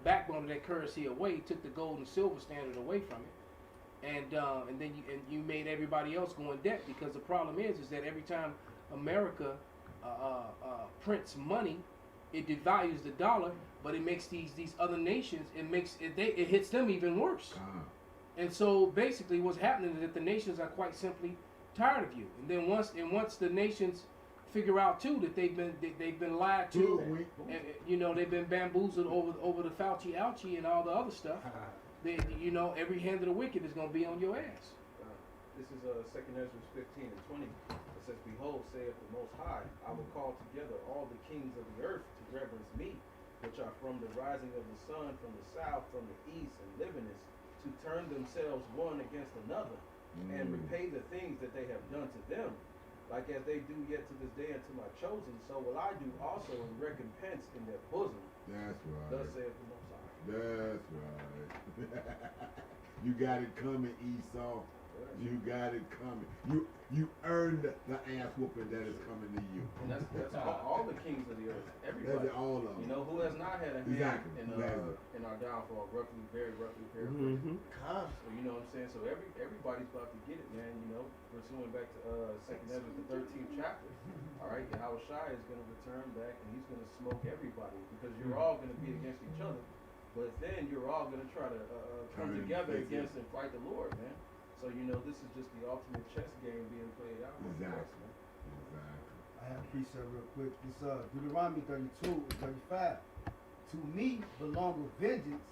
backbone of that currency away, took the gold and silver standard away from it, and then you made everybody else go in debt, because the problem is that every time America prints money, it devalues the dollar, but it makes these other nations, it hits them even worse. And so basically what's happening is that the nations are quite simply tired of you. And then once the nations figure out too that they've been lied to, and they've been bamboozled over the Fauci ouchie and all the other stuff, every hand of the wicked is going to be on your ass. This is 2 Ezra 15 and 20. It says, "Behold, saith the Most High, I will call together all the kings of the earth to reverence me, which are from the rising of the sun, from the south, from the east, and livingness, to turn themselves one against another, and repay the things that they have done to them. Like as they do yet to this day unto my chosen, so will I do also in recompense in their bosom. That's right. Thus saith the Most High." That's right. You got it coming, Esau. You got it coming. You earned the ass whooping that is coming to you. And that's all the kings of the earth. Everybody. That's all of them. Who has not had a hand in our downfall, very roughly paraphrased. So you know what I'm saying? So everybody's about to get it, man. Pursuing back to 2 Ezra, the 13th chapter. All right, Yahweh Shai is going to return back, and he's going to smoke everybody, because you're all going to be against each other. But then you're all going to try to come together against and fight the Lord, man. So this is just the ultimate chess game being played out. Exactly. I have a precept real quick. It's Deuteronomy 32 and 35. To me belong vengeance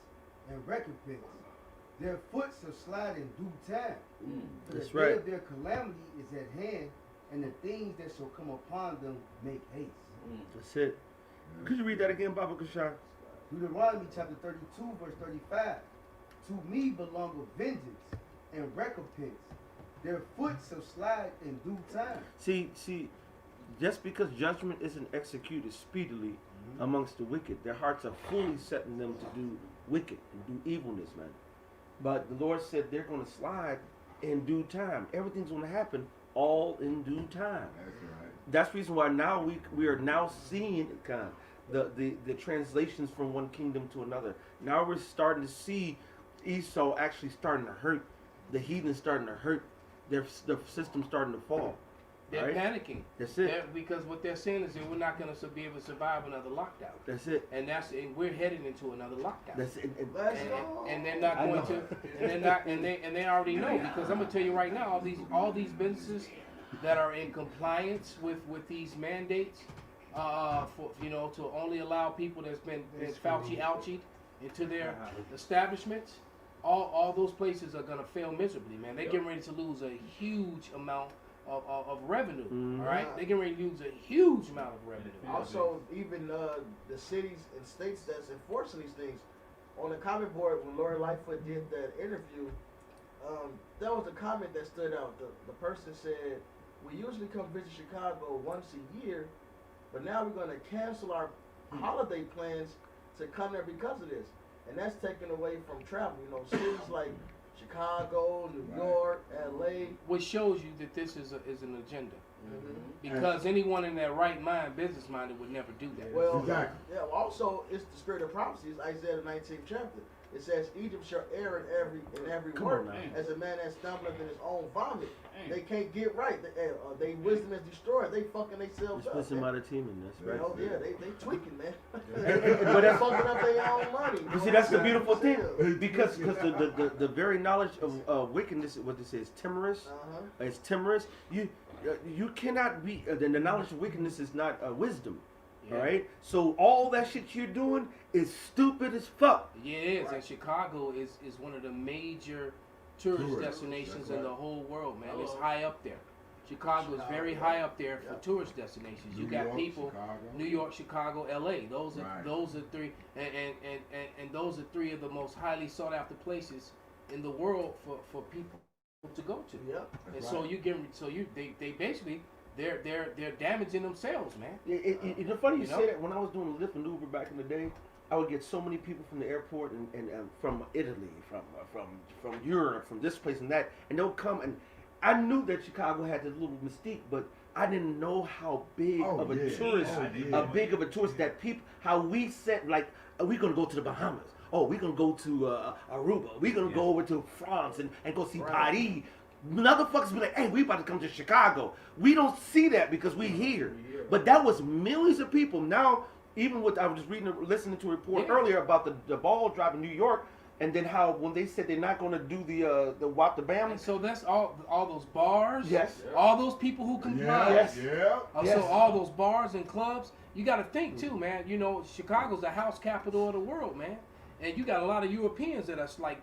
and recompense. Their foot shall slide in due time. For the day of their calamity is at hand, and the things that shall come upon them make haste. That's it. Could you read that again, Baba Kashar? Deuteronomy chapter 32, verse 35. To me belong vengeance and recompense. Their foot shall slide in due time. See, just because judgment isn't executed speedily amongst the wicked. Their hearts are fully setting them to do wicked and do evilness, man. But the Lord said they're going to slide in due time. Everything's going to happen all in due time. That's right. That's the reason why now we are now seeing kind of the translations from one kingdom to another. Now we're starting to see Esau actually starting to hurt, the heathen starting to hurt, their system starting to fall. They're right? panicking. That's it. Because what they're saying is that we're not going to be able to survive another lockdown. That's it. And we're heading into another lockdown. That's it. And they're not going to, and they're not, and they already know, because I'm gonna tell you right now, all these businesses that are in compliance with these mandates, for to only allow people that's been Fauci ouchied into their establishments, all those places are gonna fail miserably, man. They're getting ready to lose a huge amount of revenue. Mm-hmm. All right, they're getting ready to lose a huge amount of revenue. Also, even the cities and states that's enforcing these things, on the comment board when Lori Lightfoot did that interview, that was the comment that stood out. The person said, "We usually come visit Chicago once a year, but now we're going to cancel our holiday plans to come there because of this, and that's taken away from travel. Cities like Chicago, New York, LA." Which shows you that this is an agenda. Because anyone in their right mind, business minded, would never do that. Well, yeah. Also, it's the spirit of prophecy. It's Isaiah the 19th chapter. It says, "Egypt shall err in every work, as a man that stumbleth in his own vomit." They can't get right. They wisdom is destroyed. They fucking themselves up. Especially by the team in this, right? Yeah, they tweaking, man. But They're fucking up their own money. You see, that's the beautiful thing, because the very knowledge of wickedness, what this is, timorous. It's timorous. You cannot be the knowledge of wickedness is not wisdom. All right, so all that shit you're doing is stupid as fuck. Yeah, it is. And Chicago is one of the major tourist destinations in the whole world, man. It's high up there. Chicago is very high up there for tourist destinations. You got people, New York, Chicago, LA. Those are three, and those are three of the most highly sought after places in the world for people to go to. Yeah. And so they basically. They're damaging themselves, man. It's funny you say that. When I was doing Lyft and Uber back in the day, I would get so many people from the airport and from Italy, from Europe, from this place and that, and they'll come, and I knew that Chicago had this little mystique, but I didn't know how big of a tourist that people, how we said, like, we're gonna go to the Bahamas. Oh, we're gonna go to Aruba. We're gonna go over to France and go see Paris. Motherfuckers be like, "Hey, we about to come to Chicago." We don't see that because we here. But that was millions of people. Now, even with, I was just listening to a report earlier about the ball drop in New York, and then how when they said they're not going to do the Wat the Bam. And so that's all those bars. Yes. All those people who comply. Yes. So all those bars and clubs. You got to think too, man. Chicago's the house capital of the world, man. And you got a lot of Europeans that are like,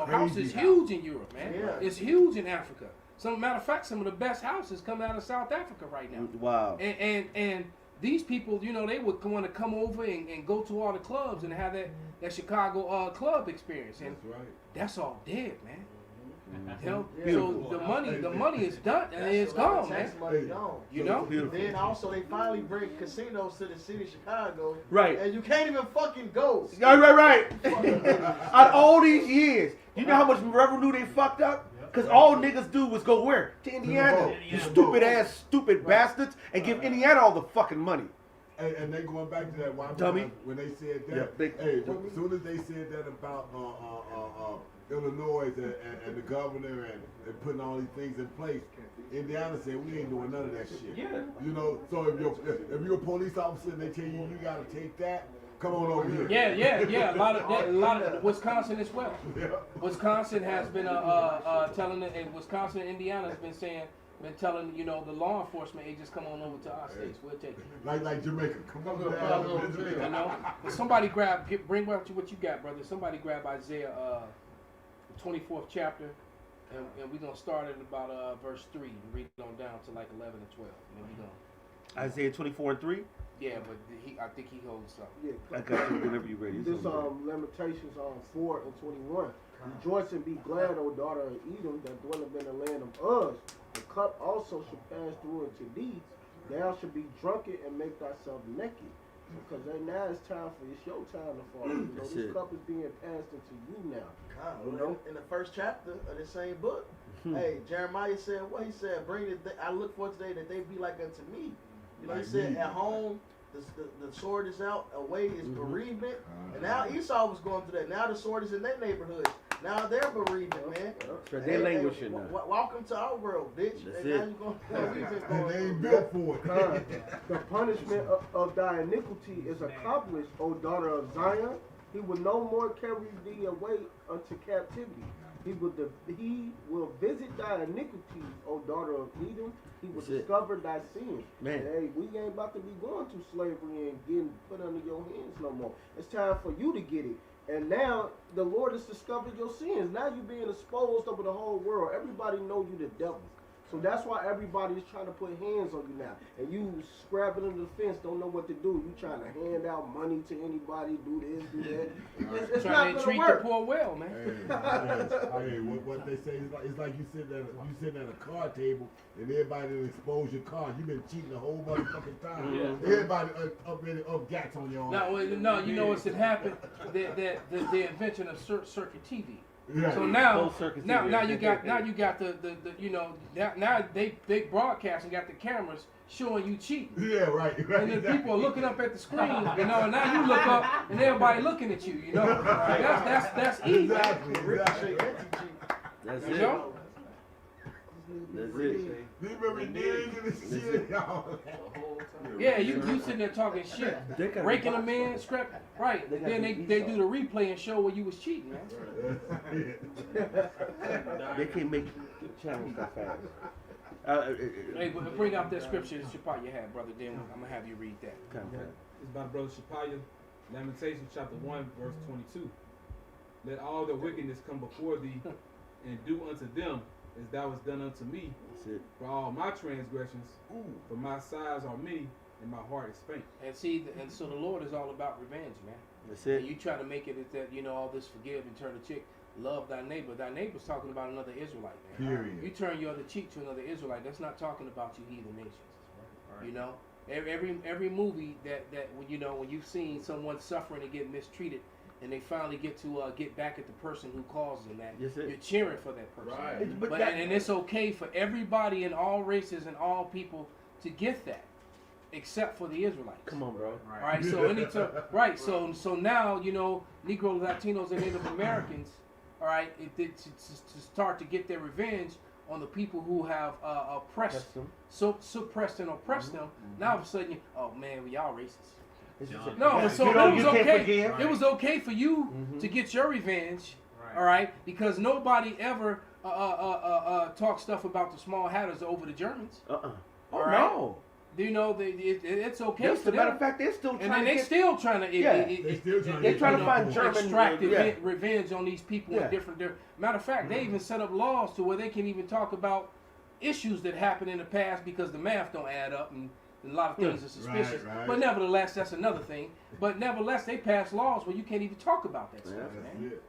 house is huge in Europe, man. Yeah. It's huge in Africa. Matter of fact, some of the best houses come out of South Africa right now. Wow. And these people, they would want to come over and go to all the clubs and have that Chicago club experience. And that's all dead, man. So the money is done and it's gone, man. Money gone. Then also they finally bring casinos to the city of Chicago. Right. And you can't even fucking go. Right. Out of all these years, you know how much revenue they fucked up? Because all niggas do was go where? To Indiana. You stupid bastards, and give Indiana all the fucking money. And they going back to that dummy when they said that. As soon as they said that about Illinois and the governor and putting all these things in place, Indiana said we ain't doing none of that shit. Yeah. So if you're a police officer and they tell you gotta take that, come on over here. Yeah. A lot of Wisconsin as well. Yeah. Wisconsin has been telling it, and Wisconsin and Indiana has been telling the law enforcement agents, come on over to our states. We'll take it. Like Jamaica, come on down. Somebody bring what you got, brother. Somebody grab Isaiah 24th chapter, and we're gonna start at about verse 3 and read it on down to like 11 and 12. And then we gonna Isaiah 24:3. Yeah, but I think he holds something. Yeah, I got you whenever you're ready. This Lamentations 4 and 21. Rejoice and be glad, O daughter of Edom, that dwelleth in the land of Uz. The cup also shall pass through into thee. Thou shalt be drunken and make thyself naked. Because now it's time for it's your time to fall. You know, That's this it. cup is being passed into you now. You know, in the first chapter of the same book, hey, Jeremiah said what he said. I look for today that they be like unto me. You know, he said at home, the sword is out, away is bereavement, and now Esau was going through that. Now the sword is in their neighborhood. Now they're bereavement, man. But they language shit now. Welcome to our world, bitch. That's And it. now you going They ain't built for it. The punishment of thy iniquity is accomplished, O daughter of Zion. He will no more carry thee away unto captivity. He will visit thy iniquities, O daughter of Edom. He will That's it. discover thy sins. Man. And, hey, we ain't about to be going through slavery and getting put under your hands no more. It's time for you to get it. And now the Lord has discovered your sins. Now you're being exposed over the whole world. Everybody know you the devil. So that's why everybody is trying to put hands on you now. And you scrapping under the fence, don't know what to do. You trying to hand out money to anybody, do this, do that. It's Trying not to gonna treat work. the poor well, man. Hey, what they say is it's like you sitting at a card table and everybody that expose your card. You've been cheating the whole motherfucking time. Yeah. Everybody up gats on your arm. No, you know what's had happened? The invention of circuit TV. Right. So now Full circuit now TV. you got the you know now they broadcast and got the cameras showing you cheating. Yeah, right. And then people are looking up at the screen, you know, and now you look up and everybody looking at you, you know. That's easy. Exactly. That's You it. know? That's it. You remember days in the shit, y'all. Yeah, you sitting there talking shit, They got raking the them in, scrap right. They got Then the they Esau. do the replay and show where you was cheating, man. They can't make channels that fast. Hey, but bring out that scripture that Shapaya had, brother. Then I'm gonna have you read that. It's by Brother Shapaya, Lamentations chapter 1, verse 22. Let all the wickedness come before thee, and do unto them as thou hast done unto me. That's it. For all my transgressions, for my sighs are many, and my heart is faint. And see, and so the Lord is all about revenge, man. That's And it. you try to make it as that, you know, all this forgive and turn the cheek, love thy neighbor. Thy neighbor's talking about another Israelite, man. Period. You turn your other cheek to another Israelite. That's not talking about you heathen nations. You know, every movie that you know, when you've seen someone suffering and get mistreated, and they finally get to get back at the person who caused them that, Yes, sir. you're cheering for that person. Right. But But that- and it's okay for everybody in all races and all people to get that, except for the Israelites. Come on, bro. All right, so anytime, right, so now you know Negro, Latinos, and Native Americans, all right, to start to get their revenge on the people who have oppressed, suppressed and oppressed them. Now all of a sudden, oh man, we all racist. No, so You know, it was you can't okay. forgive. It was okay for you to get your revenge, all right, because nobody ever talk stuff about the small hatters over the Germans. Oh All right? no. Do you know it's okay Yes, for as a matter them? of fact, they're still And trying then to they get. still trying to They're trying to find German extract yeah. revenge on these people in different. Matter of fact, they even set up laws to where they can even talk about issues that happened in the past because the math don't add up and a lot of things are suspicious. Right. But nevertheless, that's another thing. But nevertheless, they pass laws where you can't even talk about that stuff, That's man. it.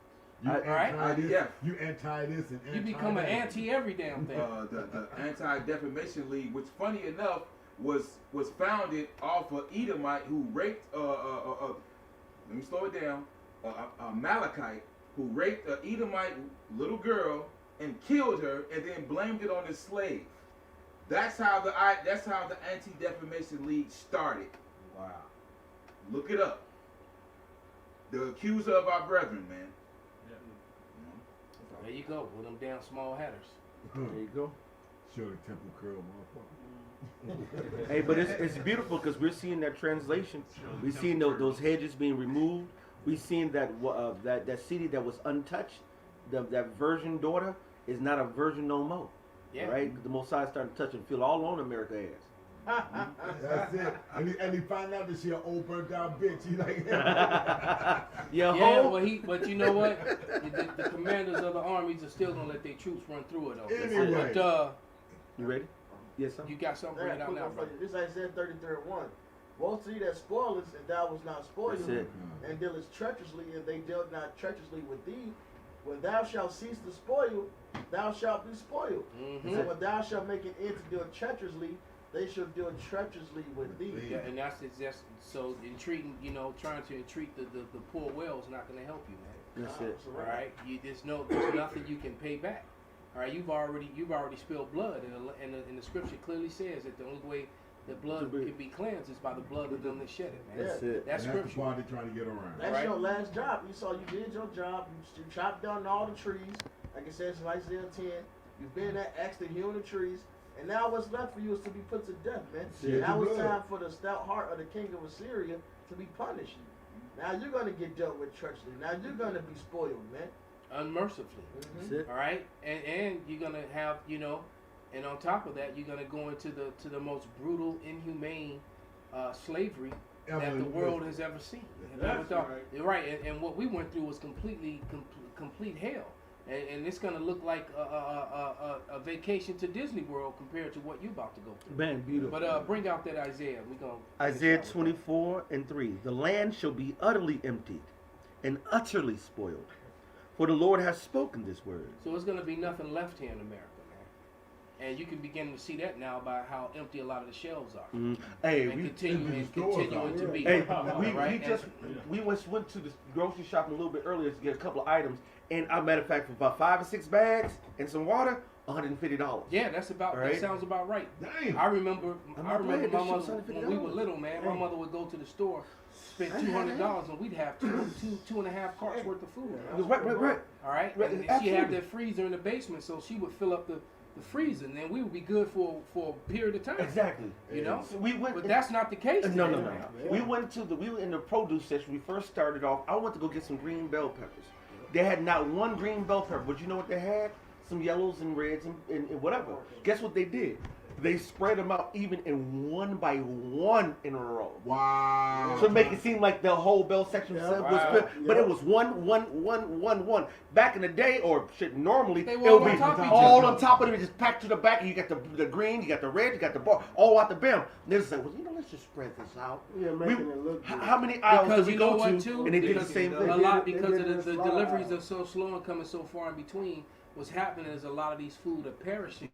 You Right? anti this, Yeah. you anti this and anti You become an that. anti every damn thing. The Anti-Defamation League, which funny enough was founded off of Edomite who raped let me slow it down, a Malachite who raped an Edomite little girl and killed her and then blamed it on his slave. That's how the Anti-Defamation League started. Wow. Look it up. The accuser of our brethren, man. There you go, with them damn small hatters. There you go. Shirley Temple Curl, motherfucker. Hey, but it's beautiful because we're seeing that translation. We're seeing those hedges being removed. We're seeing that city that was untouched, that virgin daughter is not a virgin no more. Yeah. Right? The Messiah started to touch and feel all on America ass. That's it. And he found out that she an old burnt out bitch. He like, Yeah, but you know what? The commanders of the armies are still gonna let their troops run through it though. Anyway. But You ready? Yes, sir. you got something bring it out now, brother. This Isaiah 33:1. Woe to thee that spoilest, and thou was not spoiled, That's it. and dealest treacherously, and they dealt not treacherously with thee. When thou shalt cease to spoil, thou shalt be spoiled. Mhm. And when thou shalt make an end to deal treacherously, they shall deal treacherously with thee. Yeah, and that's so entreating, trying to entreat the poor well is not going to help you, man. That's it. All right, there's nothing you can pay back. All right, you've already spilled blood, and the scripture clearly says that the only way that blood can be cleansed is by the blood of them that shed it, man. That's it. That's And scripture. that's the part they're trying to get around. That's your last job. You saw you did your job. You chopped down all the trees. Like it says in Isaiah 10. You've been that axe to heal the trees. And now what's left for you is to be put to death, man. Yeah, Now it's blood. time for the stout heart of the king of Assyria to be punished. Now you're going to get dealt with treacherously. Now you're going to be spoiled, man. Unmercifully. That's it. All right, and you're gonna have, and on top of that, you're gonna go into the most brutal, inhumane slavery that the world has ever seen. That's Right, and what we went through was complete hell, and it's gonna look like a vacation to Disney World compared to what you're about to go through. Man, beautiful. But bring out that Isaiah. We gonna Isaiah 24:3. The land shall be utterly emptied and utterly spoiled, for the Lord has spoken this word. So it's gonna be nothing left here in America, man, and you can begin to see that now by how empty a lot of the shelves are. Hey, And we continuing to be. Hey, Right? we went to the grocery shop a little bit earlier to get a couple of items, and I matter of fact for about 5 or 6 bags and some water, $150. Yeah, that sounds about right. Damn. I remember my playing, mother that shit's when we were $150. little, man. My mother would go to the store, spend $200, and we'd have two and a half carts worth of food. Right. All right, Right, and she absolutely. had that freezer in the basement, so she would fill up the freezer, and then we would be good for a period of time. Exactly. So we went. but that's not the case. No. today. We were in the produce section. We first started off. I went to go get some green bell peppers. They had not one green bell pepper, but you know what they had? Some yellows and reds and whatever. Guess what they did? They spread them out even in one by one in a row. Wow. To make it seem like the whole bell section was split, but it was one. Back in the day, or shit, normally They it were would be on top of each all other. on top of it, just packed to the back. And you got the green, you got the red, you got the bar, all out the brim. And they're just like, well, let's just spread this out. Yeah, making it look good. How many aisles Because did we you know go what, to? too? And they did the Because same a thing. lot They because did of it the in deliveries slide. are so slow and coming so far in between. What's happening is a lot of these food are perishing.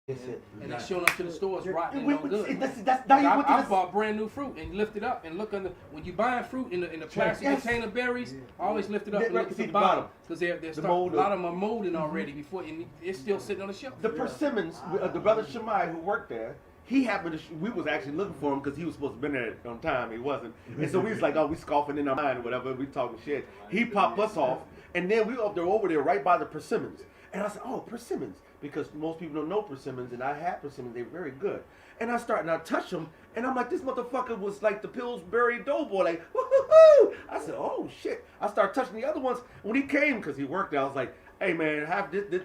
And they're showing up to the stores rotten and no good. That's now you went to I the bought brand new fruit and lift it up and look under. When you buying fruit in the plastic container berries, always lift it up and look at the bottom because a lot of them are molding already before and it's still sitting on the shelf. The Persimmons, the brother Shemai who worked there, he happened to. We was actually looking for him because he was supposed to be there on time. He wasn't, and so we was like, oh, we scoffing in our mind or whatever. We talking shit. He popped us off, and then we over there right by the Persimmons. And I said, oh, persimmons. Because most people don't know persimmons, and I had persimmons. They're very good. And I touch them, and I'm like, this motherfucker was like the Pillsbury Doughboy. Like, woo-hoo-hoo. I said, oh, shit. I started touching the other ones. When he came, because he worked there, I was like, hey, man,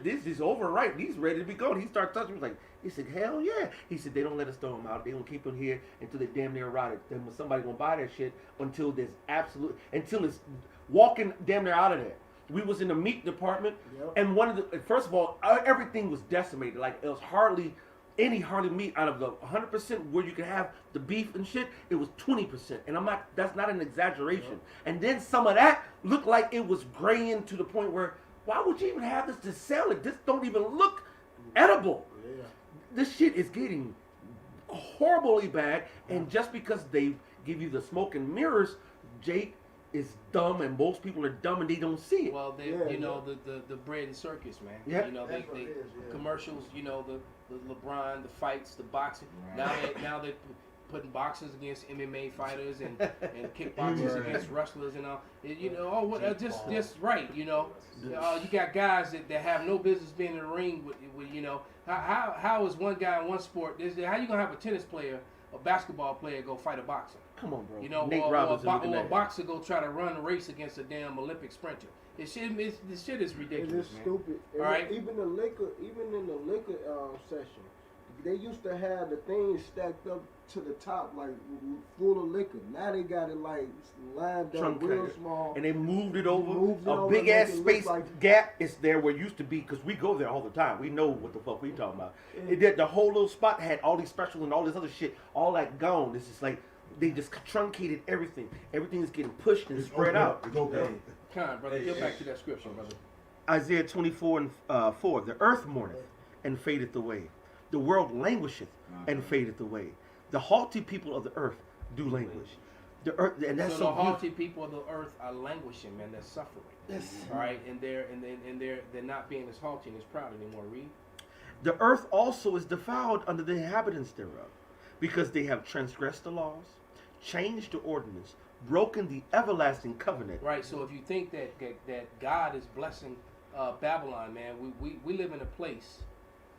this is overripe. He's ready to be gone. He started touching me. He said, hell yeah. He said, they don't let us throw them out. They don't keep them here until they damn near rotted. Then when somebody going to buy that shit until it's walking damn near out of there. We was in the meat department, and first of all, everything was decimated. Like, it was hardly meat out of the 100% where you could have the beef and shit. It was 20%, and that's not an exaggeration. And then some of that looked like it was graying to the point where, why would you even have this to sell it? This don't even look edible. This shit is getting horribly bad, and just because they give you the smoke and mirrors, Jake is dumb, and most people are dumb, and they don't see it. Well, the bread and circus, man. Yeah. They commercials. The LeBron, the fights, the boxing. Right. Now they're putting boxers against MMA fighters and kickboxers against wrestlers and all. Just right. You got guys that have no business being in the ring with how is one guy in one sport? How you gonna have a tennis player, a basketball player go fight a boxer? Come on, bro. Nate or a boxer go try to run a race against a damn Olympic sprinter. This shit is ridiculous. It is stupid. All right. Even in the liquor section, they used to have the things stacked up to the top like full of liquor. Now they got it like lined up real small. And they moved it over. A big ass space gap is there where it used to be, because we go there all the time. We know what the fuck we talking about. The whole little spot had all these specials and all this other shit. All that gone. It's just like they just truncated everything. Everything is getting pushed and spread out. It's okay. Come on, brother. Get back to that scripture, brother. Isaiah 24:4. The earth mourneth and fadeth away. The world languisheth and fadeth away. The haughty people of the earth do languish. The earth, and that's so so the beautiful. haughty people of the earth are languishing, man. They're suffering. Yes. All right, and they're not being as haughty and as proud anymore. Read. The earth also is defiled under the inhabitants thereof, because they have transgressed the laws, changed the ordinance, broken the everlasting covenant. Right. So if you think that God is blessing Babylon, man, we live in a place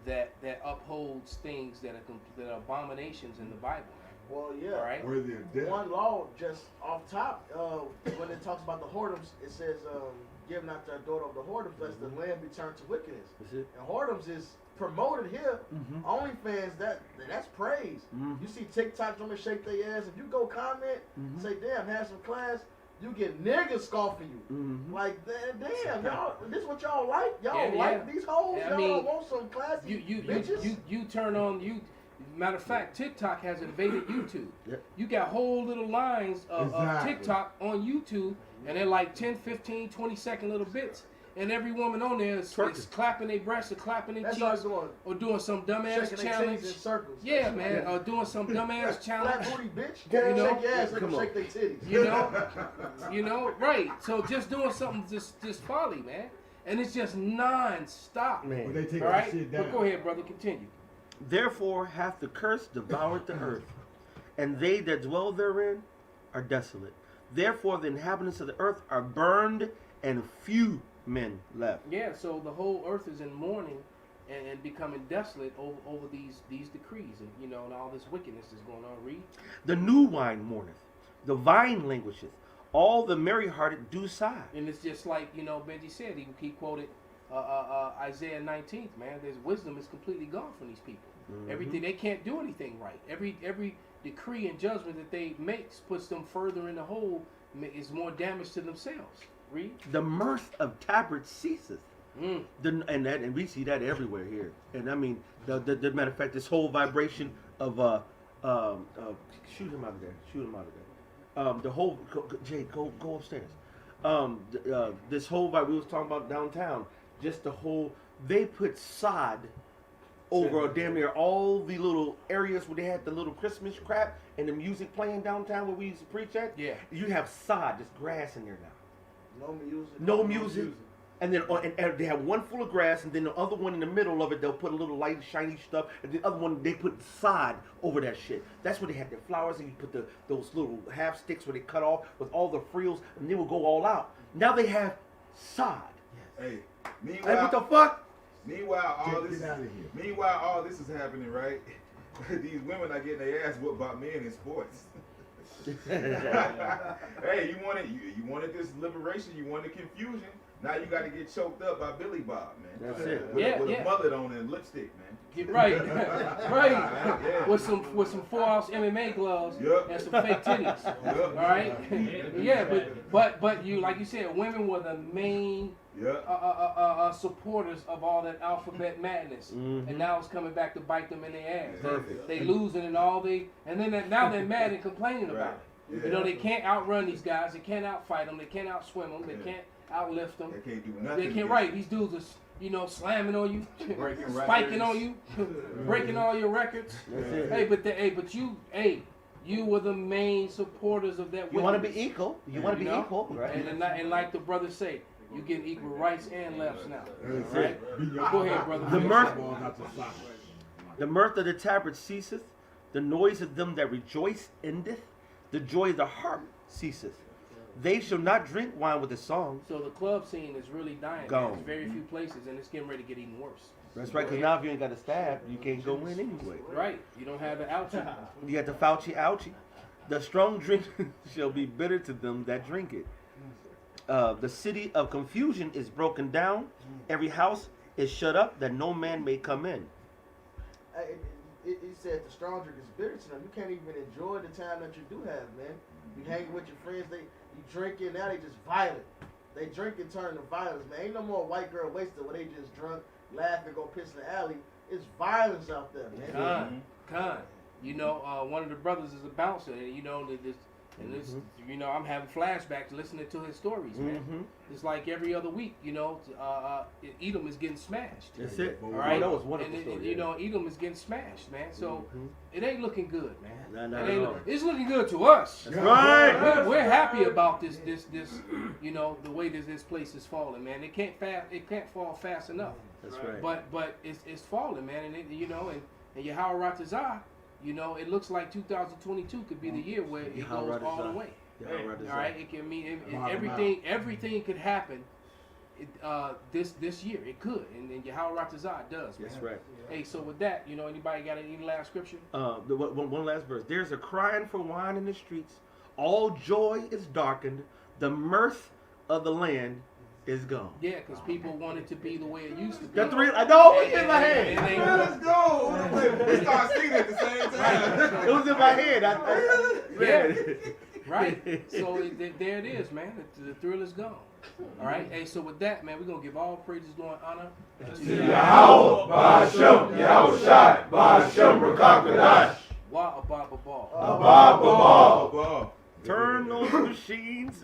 that upholds things that are abominations in the Bible. Well, yeah. All right. Worthy of death. One law, just off top, when it talks about the whoredoms, it says, "Give not thy daughter of the whoredom, lest the land be turned to wickedness." That's it. And whoredoms is promoted here. Mhm. OnlyFans, that's praise. Mhm. You see TikTok, them shake their ass. If you go comment, Mhm. say, "Damn, have some class," you get niggas scoffing you. Mhm. Like, damn, y'all, this what y'all like? Y'all Yeah, like yeah. these hoes? I Y'all mean, don't want some classy bitches? You turn on you. Matter of fact, TikTok has invaded YouTube. Yep. You got whole little lines of Exactly. TikTok on YouTube, and they're like 10, 15, 20-second little bits. And every woman on there is clapping their breasts or clapping their That's cheeks all doing. or doing some dumbass Shaking their challenge. titties in circles. Yeah, man, or doing some dumbass challenge. Flat booty bitch. You know? Shake your ass, let Come them on. shake their titties. You know, right? So just doing something just folly, man, and it's just non-stop. Man. When they take All that right, shit but down. go ahead, brother, continue. Therefore hath the curse devoured the earth, and they that dwell therein are desolate. Therefore the inhabitants of the earth are burned, and few men left. Yeah, so the whole earth is in mourning and becoming desolate over these decrees, and and all this wickedness is going on. Read. The new wine mourneth, the vine languisheth, all the merry-hearted do sigh. And it's just like Benji said. He quoted Isaiah 19th. Man, there's wisdom is completely gone from these people. Everything, they can't do anything right. Every decree and judgment that they makes puts them further in the hole. Is more damage to themselves. Read. The mirth of tabrets ceaseth. Mm. And we see that everywhere here. And I mean, the matter of fact, this whole vibration of shoot him out of there, shoot him out of there. The whole Jay, go upstairs. This whole vibe we was talking about downtown. Just the whole, they put sod over damn near all the little areas where they had the little Christmas crap and the music playing downtown where we used to preach at. Yeah. You have sod, just grass in there now. No music. No music. And then and they have one full of grass, and then the other one in the middle of it, they'll put a little light, shiny stuff, and the other one they put sod over that shit. That's where they had their flowers, and you put those little half sticks where they cut off with all the frills, and they will go all out. Now they have sod. Hey, Hey, what the fuck? Meanwhile, all Get this out of here. Meanwhile, all this is happening, right? These women are getting their ass whooped by men in sports. Hey, you wanted this liberation, you wanted confusion. Now you got to get choked up by Billy Bob, man. That's it. With, Yeah, with yeah. a mullet on and lipstick, man. Get right, right. Yeah. With some 4-ounce MMA gloves Yup. and some fake titties. Yup. All right. Yeah, but you, like you said, women were the main Yeah. supporters of all that alphabet madness, and now it's coming back to bite them in their ass. Perfect. They losing and all and then now they're mad and complaining about it. Yeah. You know, they can't outrun these guys. They can't outfight them. They can't outswim them. They can't outlift them. They can't do nothing. They can't. Right. These dudes are, slamming on you, Breaking spiking records. on you, breaking all your records. That's it. Hey, you were the main supporters of that. You want to be wickedness. equal. You want to be know? equal, right? And like the brothers say, you getting equal rights and lefts now. That's Right? it. Go ahead, brother. The mirth, Ball not to stop. the mirth of the tabret ceaseth, the noise of them that rejoice endeth, the joy of the harp ceaseth. They shall not drink wine with the song. So the club scene is really dying. Gone. There's very few places, and it's getting ready to get even worse. That's right, because now if you ain't got a staff, you can't go in anyway. Right. You don't have the outside. You got the Fauci ouchie. The strong drink shall be bitter to them that drink it. The city of confusion is broken down. Every house is shut up that no man may come in. It said the strong drink is bitter to them. You can't even enjoy the time that you do have, man. You hanging with your friends, you drinking, now they just violent. They drink and turn to violence, man. Ain't no more white girl wasted where they just drunk, laugh, and go piss in the alley. It's violence out there, man. Con. One of the brothers is a bouncer, and And this, you know, I'm having flashbacks listening to his stories, man. It's like every other week, you know, Edom is getting smashed. That's it. All right, that was wonderful. And you know, Edom is getting smashed, man. So it ain't looking good, man. No. It's looking good to us. That's right. We're happy about this, you know, the way this place is falling, man. It can't fall fast enough. That's right. But it's falling, man. And you know, and Yahweh Ratazah, you know, it looks like 2022 could be the year where it goes all the way. All right, it can mean everything could happen. This year it could, and Yahweh Ratazah does. Man. That's right. Hey, so with that, you know, anybody got any last scripture? One last verse. There's a crying for wine in the streets. All joy is darkened. The mirth of the land is gone. Yeah, because people want it to be the way it used to be. The three, I know, it's in my head. Let's go. We start singing at the same time. It was in my head. Yeah. Right. So there it is, man. The thrill is gone. All right. Hey, so with that, man, we're gonna give all praises, Lord, honor to Yahweh, Ba'ashem, Yahushai, Ba'ashem, Rakakadash. Wa abba ball. Abba, Abba. Turn those machines